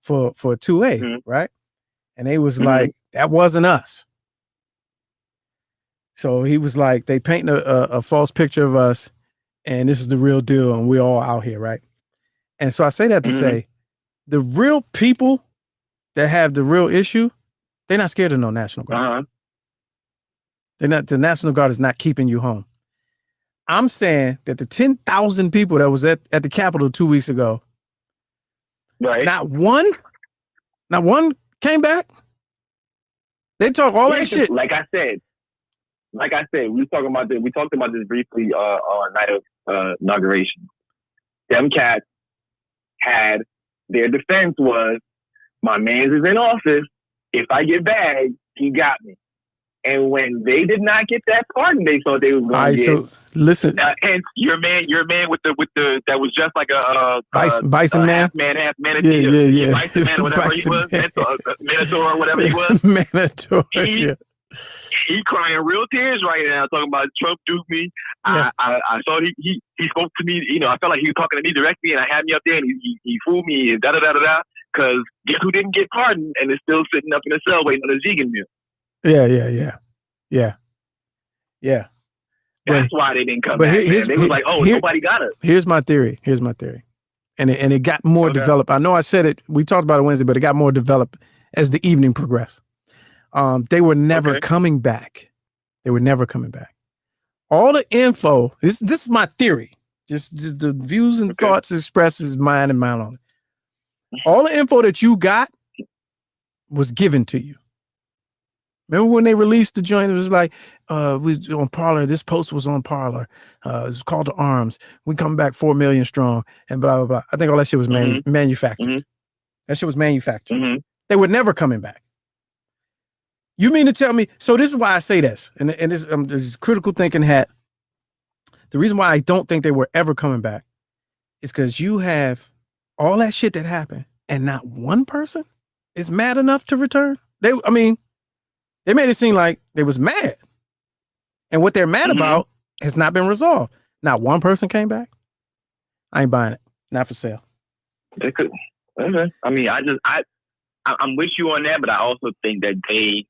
for 2A, right? And they was like, "That wasn't us." So he was like, they paint a false picture of us, and this is the real deal, and we're all out here, right? And so I say that to say, the real people that have the real issue, they're not scared of no National Guard. They're not. The National Guard is not keeping you home. I'm saying that the 10,000 people that was at the Capitol 2 weeks ago, right? Not one came back. They talk all that shit. Like I said, we talked about this briefly on night of inauguration. Them cats had their defense was, my man's is in office. If I get bagged, he got me. And when they did not get that pardon, they thought they was going to get. So listen, and your man with the that was just like a bison man, half man, yeah, bison man, whatever bison he was, Minotaur or whatever he was, Minotaur. He crying real tears right now, talking about Trump duped me. Yeah. I thought he spoke to me. You know, I felt like he was talking to me directly, and I had me up there, and he fooled me, and da da da da da. Because guess who didn't get pardoned and is still sitting up in the cell waiting on a vegan meal? Yeah. That's why they didn't come back. They was like, nobody got us. Here's my theory. And it got more developed. I know I said it. We talked about it Wednesday, but it got more developed as the evening progressed. They were never coming back. All the info. This is my theory. Just the views and thoughts expressed is mine and mine on it. All the info that you got was given to you. Remember when they released the joint? It was like, we on Parler. This post was on Parler. It's called to arms. We come back 4 million strong and blah, blah, blah. I think all that shit was manufactured. That shit was manufactured. They were never coming back. You mean to tell me? So this is why I say this. And this critical thinking hat. The reason why I don't think they were ever coming back is because you have all that shit that happened and not one person is mad enough to return. They made it seem like they was mad. And what they're mad about has not been resolved. Not one person came back. I ain't buying it. Not for sale. They could. Okay. I mean, I'm with you on that, but I also think that they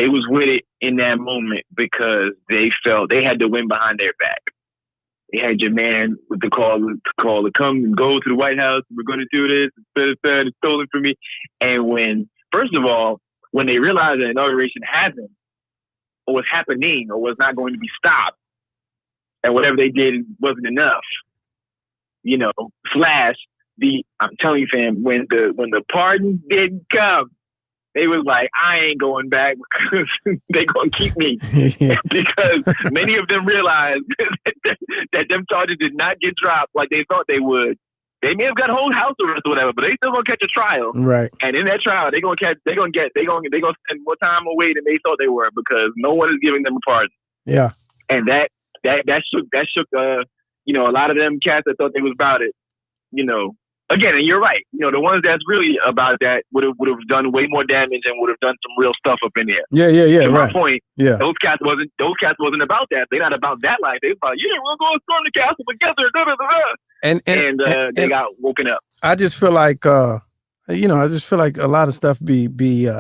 was with it in that moment because they felt they had to win behind their back. They had your man with the call to come and go to the White House. We're going to do this. It's stolen from me. And first of all, when they realized the inauguration happened, or was happening, or was not going to be stopped, and whatever they did wasn't enough, you know, I'm telling you, fam, when the pardon didn't come, they was like, I ain't going back because they going to keep me. Because many of them realized that them charges did not get dropped like they thought they would. They may have got whole house arrest or whatever, but they still gonna catch a trial. Right. And in that trial, they're gonna spend more time away than they thought they were because no one is giving them a pardon. Yeah. And that shook you know, a lot of them cats that thought they was about it, you know. Again, and you're right. You know, the ones that's really about that would have done way more damage and would have done some real stuff up in there. Yeah. To right. my point, yeah. Those cats wasn't about that. They're not about that life. They about, we'll go storm the castle together. Da, da, da, da. And they got woken up. I just feel like a lot of stuff be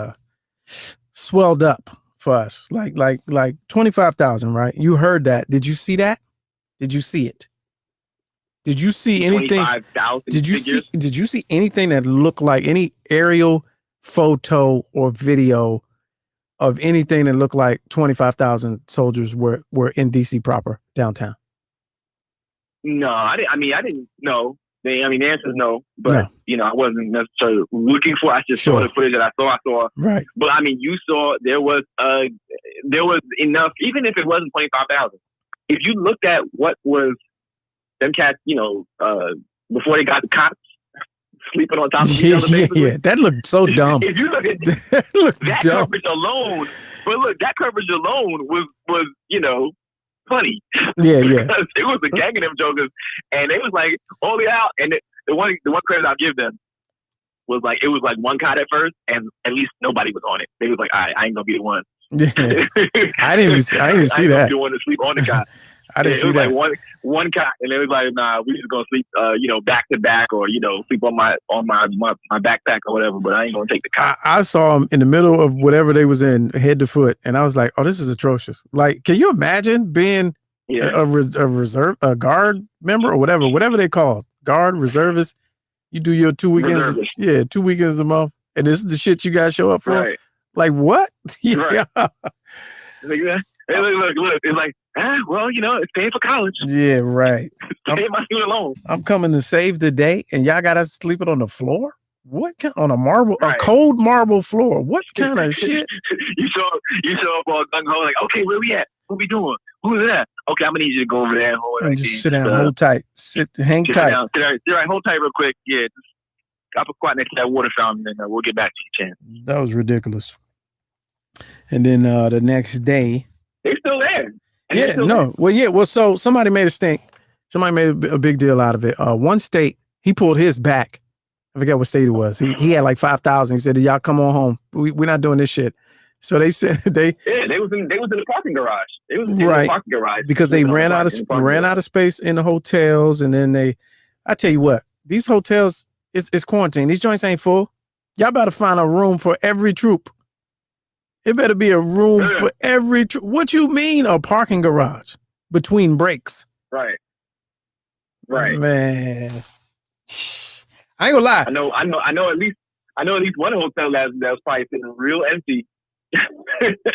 swelled up for us. Like 25,000, right? You heard that. Did you see that? Did you see it? Did you see anything? Did you see anything that looked like any aerial photo or video of anything that looked like 25,000 soldiers were in DC proper downtown? No, I didn't know. The answer is no. But no. I wasn't necessarily looking for. I just saw the footage that I saw. Right. But you saw there was enough, even if it wasn't 25,000. If you looked at what was them cats, before they got the cops sleeping on top of each other. Yeah, that looked so dumb. If you look at that coverage alone, that coverage alone was funny. Yeah. Because it was a gang of them jokers, and they was like, "Oh yeah," and the one credit I'll give them was like it was like one cop at first, and at least nobody was on it. They was like, "All right, I ain't gonna be the one." Yeah. I didn't even see that. The one to sleep on the guy. I didn't see it was that. like one cot, and it was like, nah, we just gonna sleep, back to back, or sleep on my backpack or whatever. But I ain't gonna take the cot. I saw him in the middle of whatever they was in, head to foot, and I was like, "Oh, this is atrocious!" Like, can you imagine being a guard member or whatever they call guard reservist? You do your 2 weekends, Reservist. 2 weekends a month, and this is the shit you guys show up for. Right. Like what? Right. Look, it's like, well, it's paying for college. Yeah, right. Pay my student loan. I'm coming to save the day, and y'all got us sleeping on the floor. What kind on a cold marble floor? What kind of shit? You show up all gung ho, like, okay, where we at? What we doing? Who's that? Okay, I'm gonna need you to go over there and just sit down, hold tight, hang tight. Down. Hold tight real quick. Yeah, I'll put squat next to that water fountain, and we'll get back to you, Chan. That was ridiculous. And then the next day, they're still there. Well, so somebody made a stink. Somebody made a big deal out of it. One state, he pulled his back. I forget what state it was. He had like 5,000. He said, "Y'all come on home. We're not doing this shit." So they said they was in the parking garage. It was in the parking garage because they ran out of space in the hotels, and then I tell you what, these hotels it's quarantine. These joints ain't full. Y'all better find a room for every troop. It better be a room for every troop. What you mean a parking garage between breaks? Right. Man, I ain't gonna lie. I know at least one hotel that was probably sitting real empty.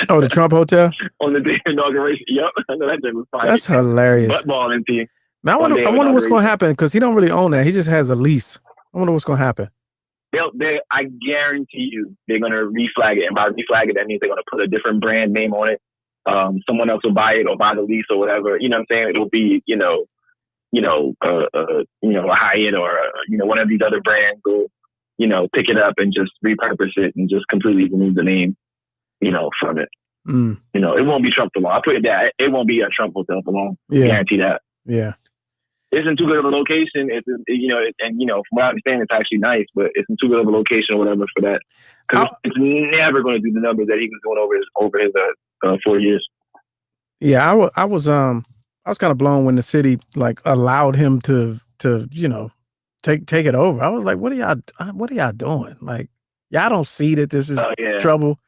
Oh, the Trump Hotel? On the day of inauguration. Yep. I know that thing was probably that's hilarious. Buttball empty. Man, I wonder what's gonna happen because he don't really own that. He just has a lease. I wonder what's gonna happen. I guarantee you they're gonna reflag it, and by reflag it, that means they're gonna put a different brand name on it. Someone else will buy it or buy the lease or whatever. You know what I'm saying? It'll be a Hyatt or one of these other brands will pick it up and just repurpose it and just completely remove the name from it. It won't be Trump for long. I put it that it won't be a Trump hotel for long. Yeah. Guarantee that. Yeah. It's in too good of a location. It's from what I understand, it's actually nice, but it's in too good of a location or whatever for that. Because it's never going to do the numbers that he was doing over his 4 years. Yeah, I was kind of blown when the city like allowed him to take it over. I was like, what are y'all doing? Like, y'all don't see that this is trouble.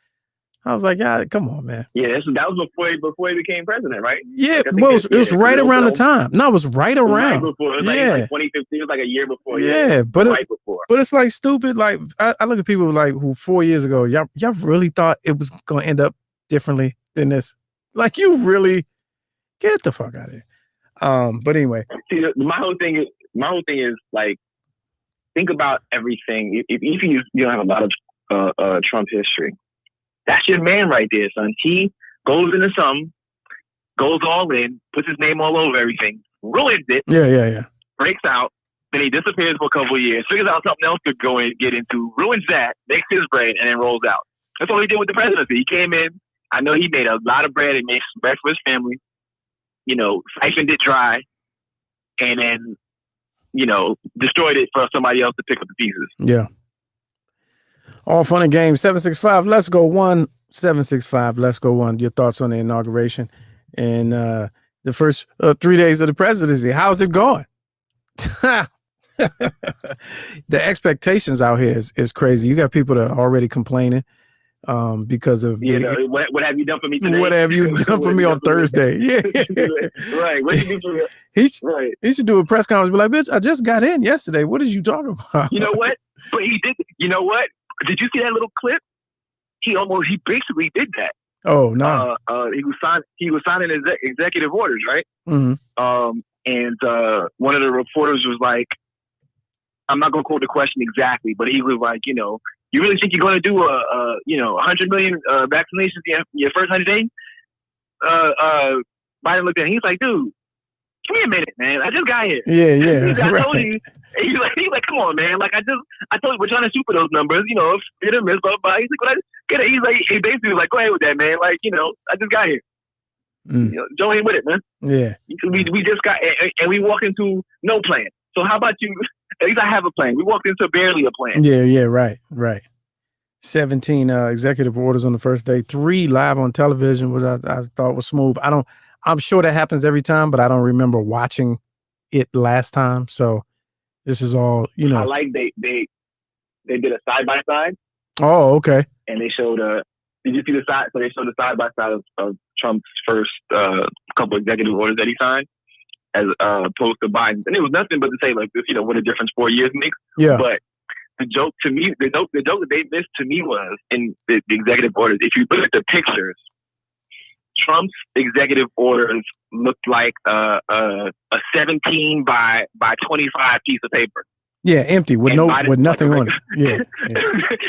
I was like, yeah, come on, man. Yeah, that was before he became president, right? Yeah, it was right around the time. No, it was right around. Right before. It was like 2015. It was like a year before. Yeah, but right before. But it's like stupid. Like I look at people like who 4 years ago, y'all really thought it was gonna end up differently than this. Like, you really get the fuck out of here. But anyway, see, my whole thing is like, think about everything. If you don't have a lot of Trump history. That's your man right there, son. He goes into something, goes all in, puts his name all over everything, ruins it. Yeah. Breaks out, then he disappears for a couple of years, figures out something else to go and get into, ruins that, makes his bread, and then rolls out. That's all he did with the presidency. He came in. I know he made a lot of bread and made some bread for his family. Siphoned it dry, and then destroyed it for somebody else to pick up the pieces. Yeah. All fun and games. 765, let's go one. 765, let's go one. Your thoughts on the inauguration and the first 3 days of the presidency. How's it going? The expectations out here is crazy. You got people that are already complaining because of what have you done for me today? What have you done for me on Thursday? Yeah. Right. What you do for me? He should do a press conference. Be like, bitch, I just got in yesterday. What is you talking about? You know what? But he did. You know what? Did you see that little clip? He basically did that. Oh no! He was signing executive orders, right? Mm-hmm. And one of the reporters was like, I'm not going to quote the question exactly, but he was like, you really think you're going to do 100 million vaccinations your first 100 days? Biden looked at him. He's like, dude, give me a minute, man. I just got here. Yeah. I told you. He's like, come on, man. Like, I told you we're trying to shoot for those numbers. Hit or miss, blah, blah. He's like, he basically was like, go ahead with that, man. Like, I just got here. Joe ain't with it, man. Yeah. We just got, and we walked into no plan. So how about you? At least I have a plan. We walked into barely a plan. Yeah, right. 17 executive orders on the first day, 3 live on television, which I thought was smooth. I I'm sure that happens every time, but I don't remember watching it last time. So this is all, you know. I like they did a side by side. Oh, okay. And they showed did you see the side? So they showed the side by side of Trump's first couple executive orders that he signed, as opposed to Biden, and it was nothing but to say like this, you know, what a difference 4 years makes. Yeah. But the joke to me, the joke that they missed to me was in the executive orders. If you look at the pictures, Trump's executive orders looked like a 17 by 25 piece of paper. Yeah, empty with with nothing on it. Yeah,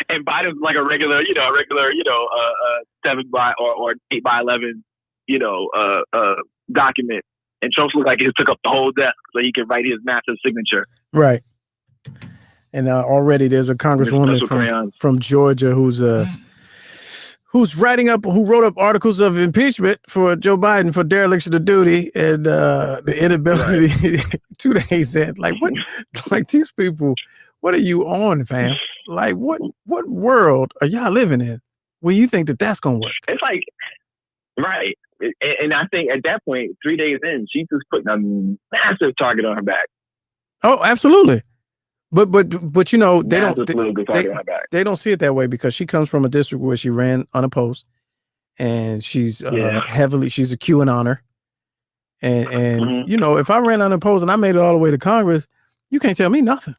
and Biden's like a regular, 7 by or 8 by 11, document. And Trump's looked like he took up the whole desk so he could write his massive signature. Right. And already there's a congresswoman from Georgia who wrote up articles of impeachment for Joe Biden for dereliction of duty and the inability 2 days in. Like what? Like these people, what are you on, fam? Like what world are y'all living in where you think that that's gonna work? It's like, right. And I think at that point, 3 days in, she's just putting a massive target on her back. Oh, absolutely. But you know, they don't see it that way because she comes from a district where she ran unopposed, and she's she's a QAnoner, and you know, if I ran unopposed and I made it all the way to Congress, you can't tell me nothing.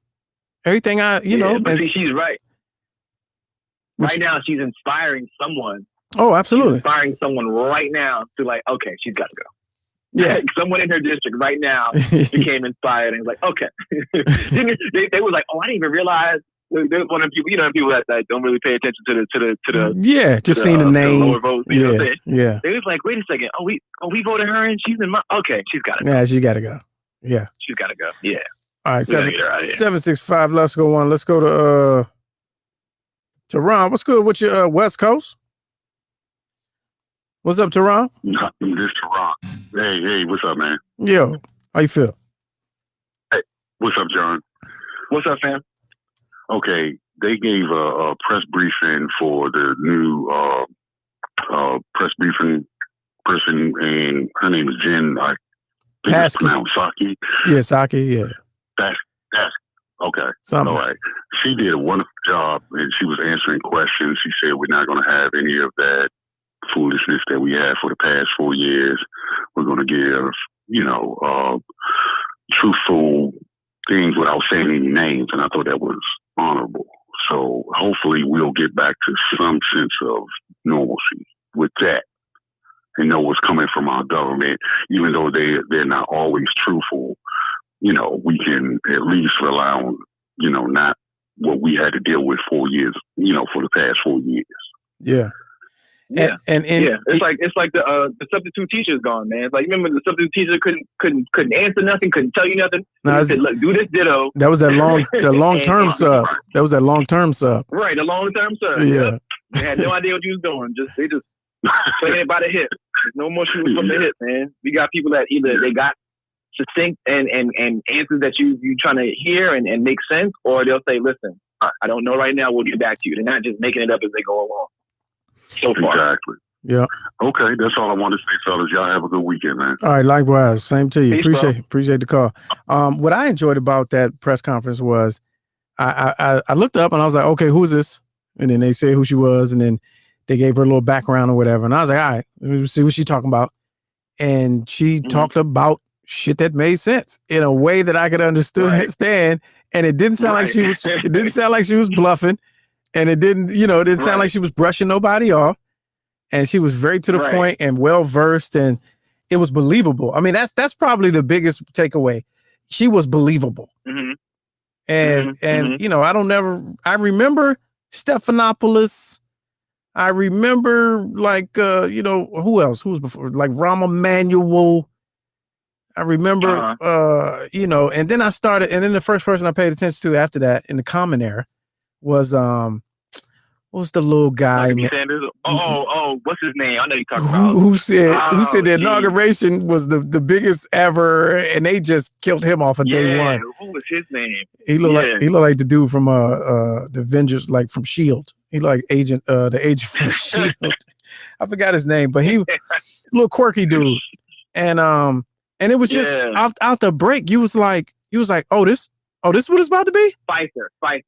Everything but see, she's right. Right now, she's inspiring someone. Oh, absolutely. She's inspiring someone right now to like, okay, she's got to go. Yeah, someone in her district right now became inspired and like, okay. they was like, oh, I didn't even realize. There's one of people, people that don't really pay attention to the just seeing the name. The lower votes, you know what I'm saying? Yeah. They was like, wait a second, we voted her and she's in my. Okay, she's got to go. Yeah, she got to go. Yeah, she's got to go. Yeah. All right, 765. Let's go on. Let's go to Ron. What's good with your West Coast? What's up, Teron? This Teron. Hey, what's up, man? Yo, how you feel? Hey, what's up, John? What's up, fam? Okay, they gave a press briefing for the new press briefing person, and her name is Jen. I think it's pronounced Psaki. Yeah, Psaki, yeah. That's okay. Something. All right. She did a wonderful job, and she was answering questions. She said, we're not going to have any of that foolishness that we had for the past 4 years. We're going to give, truthful things without saying any names, and I thought that was honorable. So hopefully we'll get back to some sense of normalcy with that and know what's coming from our government, even though they're not always truthful. We can at least rely on, not what we had to deal with 4 years, for the past 4 years. Yeah. Yeah, it's like the substitute teacher's gone, man. It's like, remember the substitute teacher couldn't answer nothing, couldn't tell you nothing. No, said, look, do this ditto. That was that long term sub. That was that long term sub. Right, the long term sub. Yeah, they had no idea what you was doing. They just playing it by the hip. There's no more shooting from the hip, man. We got people that either they got succinct and answers that you trying to hear and make sense, or they'll say, listen, I don't know right now. We'll get back to you. They're not just making it up as they go along. So far. Exactly. Yeah. Okay, that's all I wanted to say, fellas. Y'all have a good weekend, man. All right, likewise. Same to you. Peace, appreciate the call. What I enjoyed about that press conference was I looked up and I was like, okay, who's this? And then they said who she was, and then they gave her a little background or whatever. And I was like, all right, let me see what she's talking about. And she talked about shit that made sense in a way that I could understand. And it didn't sound like she was. It didn't sound like she was bluffing. And it didn't sound like she was brushing nobody off. And she was very to the point and well-versed, and it was believable. I mean, that's probably the biggest takeaway. She was believable. Mm-hmm. And I remember Stephanopoulos. I remember who else? Who was before? Like Rahm Emanuel. I remember, and then the first person I paid attention to after that in the common era was what was the little guy? Sanders? What's his name? I know you're talking about. Who said the inauguration was the biggest ever, and they just killed him off of day one. Who was his name? He looked like the dude from the Avengers, like from S.H.I.E.L.D. He looked like the agent from S.H.I.E.L.D. I forgot his name, but he little quirky dude. and it was just out the break. You was like, oh, this what it's about to be?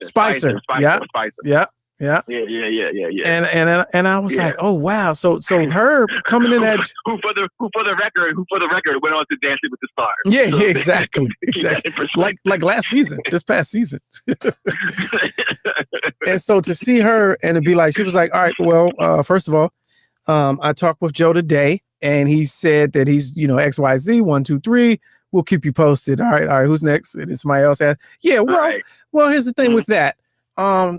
Spicer. Yeah. And I was like, oh wow. So her coming in at who for the record went on to Dancing with the Stars. Yeah, so exactly. Like last season, this past season. And so to see her and to be like, she was like, all right, well, first of all, I talked with Joe today, and he said that he's, XYZ 1, 2, 3. We'll keep you posted. All right. Who's next? And somebody else asked. Yeah. Well, here's the thing with that.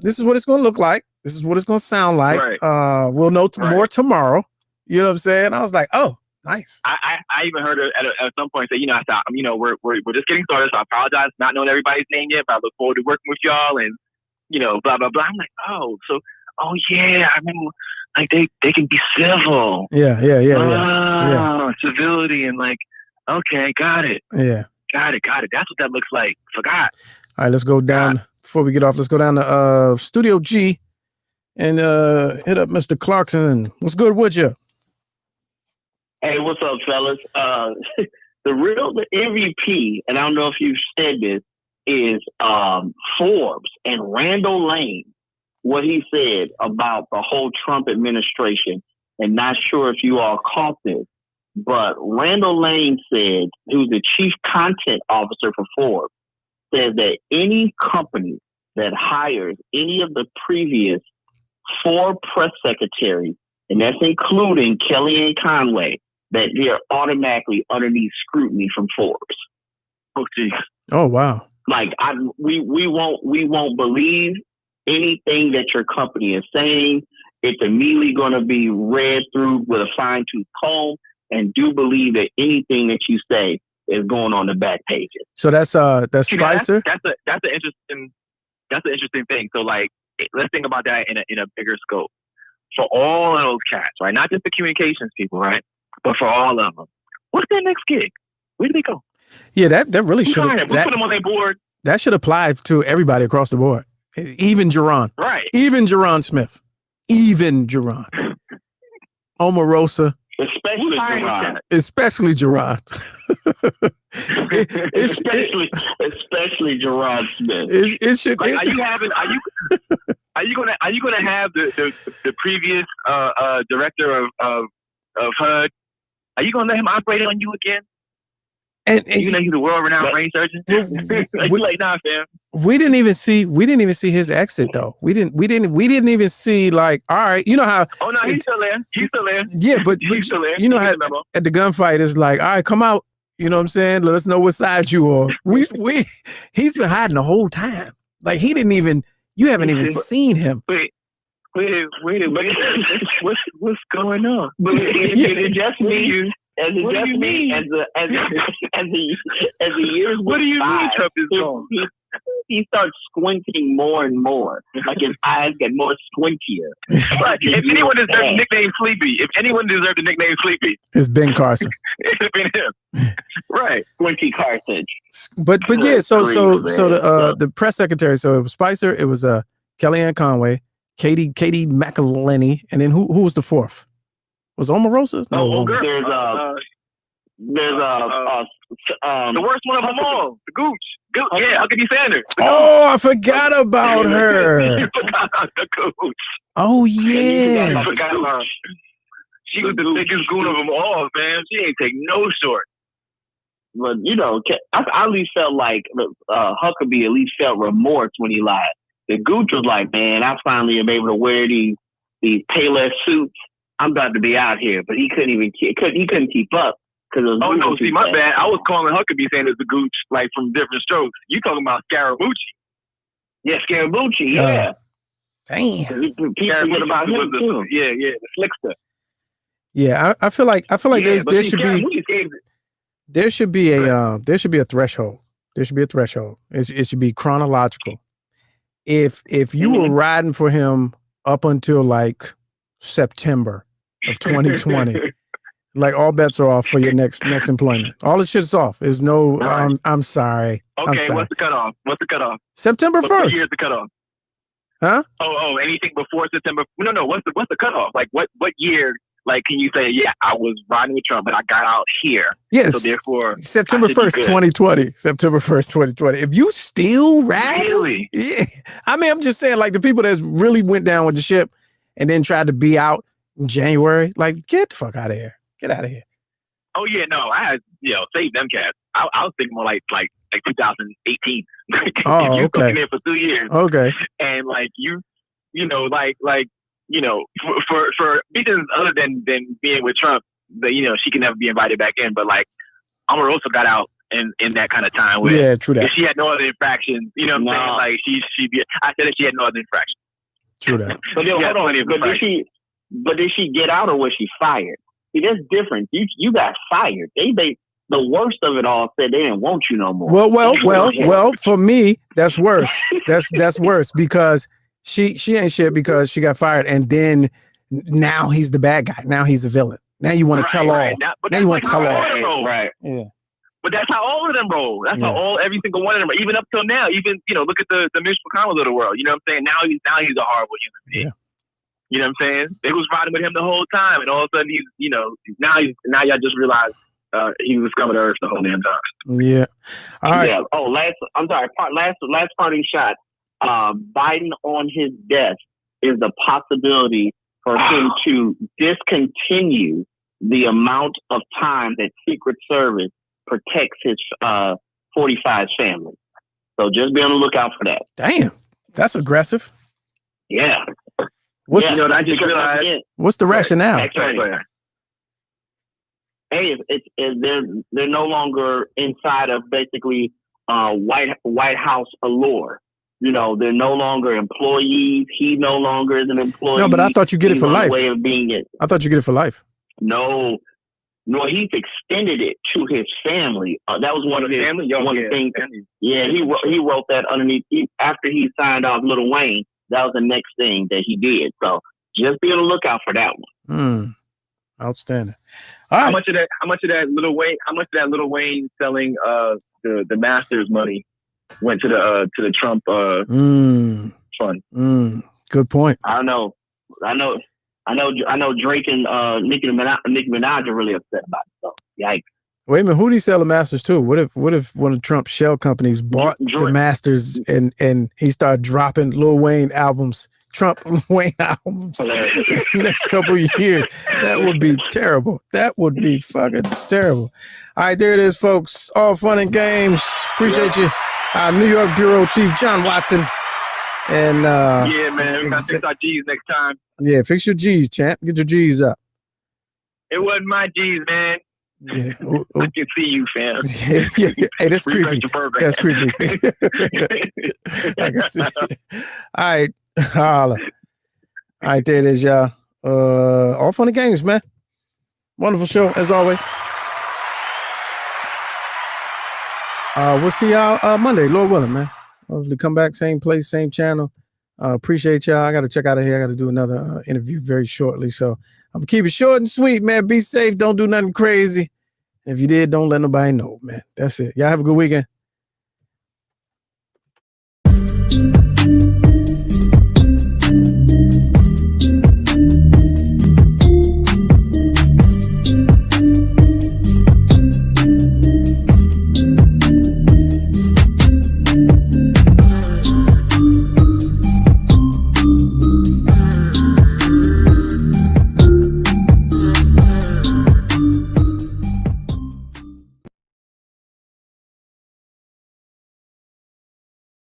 This is what it's going to look like. This is what it's going to sound like. Right. We'll know more tomorrow. You know what I'm saying? I was like, oh, nice. I even heard her at some point say, I thought, we're just getting started. So I apologize not knowing everybody's name yet, but I look forward to working with y'all and, blah, blah, blah. I'm like, oh, yeah, I remember, like, they can be civil. Yeah. Civility and like, okay, got it. Yeah. Got it. That's what that looks like. Forgot. All right, let's go down. Before we get off, let's go down to Studio G and hit up Mr. Clarkson. What's good with you? Hey, what's up, fellas? The MVP, and I don't know if you've said this, is Forbes and Randall Lane, what he said about the whole Trump administration. And not sure if you all caught this, but Randall Lane said, who's the chief content officer for Forbes, says that any company that hires any of the previous 4 press secretaries, and that's including Kellyanne Conway, that they're automatically underneath scrutiny from Forbes. Oh, geez. Oh, wow. Like we won't believe anything that your company is saying. It's immediately going to be read through with a fine-tooth comb, and do believe that anything that you say is going on the back pages. So that's Spicer. That's an interesting thing. So like, let's think about that in a bigger scope. For all of those cats, right? Not just the communications people, right? But for all of them, what's their next gig? Where do they go? Yeah, that really should. We put them on their board. That should apply to everybody across the board. Even Jerron. Right. Even Jerron Smith. Even Jerron. Omarosa. Especially Jerron. Especially Jerron. especially Jerron Smith. It should. Like, are you gonna have the previous director of HUD? Are you gonna let him operate on you again? And he's a world-renowned brain surgeon. Like, nah, fam. We didn't even see his exit though. We didn't even see, like, all right, you know how. Oh no, he's still there. Yeah, but he's still there. You know how at the gunfight it's like, all right, come out. You know what I'm saying? Let us know what side you are. He's been hiding the whole time. Like you haven't even seen him. Wait. What's going on? But it just means. As the years what do you mean Trump is gone? He starts squinting more and more. Like his eyes get more squintier. Right. If anyone deserves the nickname Sleepy, it's Ben Carson. It's been him. Right. Squinty Carson. But yeah, so the press secretary, so it was Spicer, it was Kellyanne Conway, Katie McElhinney, and then who was the fourth? Was Omarosa? No, there's the worst one of them all, the Gooch. Yeah, Huckabee Sanders. Oh, I forgot about her. You forgot about the Gooch. Oh yeah, I forgot about her. She was the biggest goon of them all, man. She ain't take no short. But I at least felt like Huckabee at least felt remorse when he lied. The Gooch was like, man, I finally am able to wear these Payless suits. I'm about to be out here, but he couldn't keep up. Oh no! See, my bad. I was calling Huckabee Sanders the Gooch, like from different strokes. You talking about Scaramucci? Yeah, Scaramucci. Yeah. Damn. People about him too. Yeah, the slickster. Yeah, I feel like there should be a threshold. There should be a threshold. It should be chronological. If you were riding for him up until like September of 2020, like all bets are off for your next employment. All the shit's off. There's no. Right. I'm sorry. Okay, I'm sorry. What's the cutoff? September 1st. What year's the cutoff? Huh? Oh, anything before September? No. What's the cutoff? Like what year? Like, can you say, yeah, I was riding with Trump, but I got out here. Yes. So therefore, September 1st, 2020. September 1st, 2020. If you still riding, really? Yeah. I mean, I'm just saying, like, the people that really went down with the ship and then tried to be out in January, like, get the fuck out of here. Get out of here. Oh yeah, no, I had saved them cats. I was thinking more like 2018. Oh, you okay. in there for 2 years. Okay. And like for reasons other than being with Trump, she can never be invited back in. But like Omarosa got out in that kind of time where yeah, true that. If she had no other infractions, you know what I'm saying? Like I said if she had no other infractions. True that. But then, hold on. But did she get out or was she fired? See, that's different. You got fired. The worst of it all said they didn't want you no more. Well. For me, that's worse. That's worse because she ain't shit because she got fired, and then now he's the bad guy. Now he's the villain. Now you want to tell all. Now you want to tell all. Right. Yeah. But that's how all of them roll. That's how every single one of them, even up till now. Even look at the Mitch McConnell of the world. You know what I'm saying? Now he's a horrible human being. Yeah. You know what I'm saying? They was riding with him the whole time, and all of a sudden now y'all just realize he was coming to Earth the whole damn time. Yeah. All right. Yeah. Oh, last parting shot. Biden on his desk is the possibility for him to discontinue the amount of time that Secret Service protects his 45 family. So just be on the lookout for that. Damn, that's aggressive. Yeah. I just realized. What's the rationale? Hey, they're no longer inside of basically White House allure. They're no longer employees. He no longer is an employee. No, but I thought you get it for life. Way of being it. I thought you get it for life. No, he's extended it to his family. That was one of his things. Yeah, he wrote that underneath. After he signed off Lil Wayne, that was the next thing that he did. So just be on the lookout for that one. Outstanding. All right. How much of that Lil Wayne selling the Masters money went to the Trump fund? Good point. I know Drake and Nicki Minaj are really upset about it. So yikes. Wait a minute, who did he sell the Masters to? What if one of Trump's shell companies bought the Masters and he started dropping Lil Wayne albums, Trump Wayne albums next couple of years? That would be terrible. That would be fucking terrible. All right, there it is, folks. All fun and games. Appreciate you. New York Bureau Chief John Watson. And yeah, man, we gotta fix our G's next time. Yeah, fix your G's, champ. Get your G's up. It wasn't my G's, man. Yeah. I can see you, fam. Yeah. Hey, that's creepy. That's creepy. I can see. All right. Holla. All right, there it is, y'all. All fun and games, man. Wonderful show, as always. We'll see y'all Monday, Lord willing, man. Hopefully come back, same place, same channel. Appreciate y'all. I got to check out of here. I got to do another interview very shortly. So I'm going to keep it short and sweet, man. Be safe. Don't do nothing crazy. If you did, don't let nobody know, man. That's it. Y'all have a good weekend.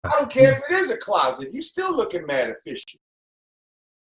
I don't care if it is a closet. You still looking mad official.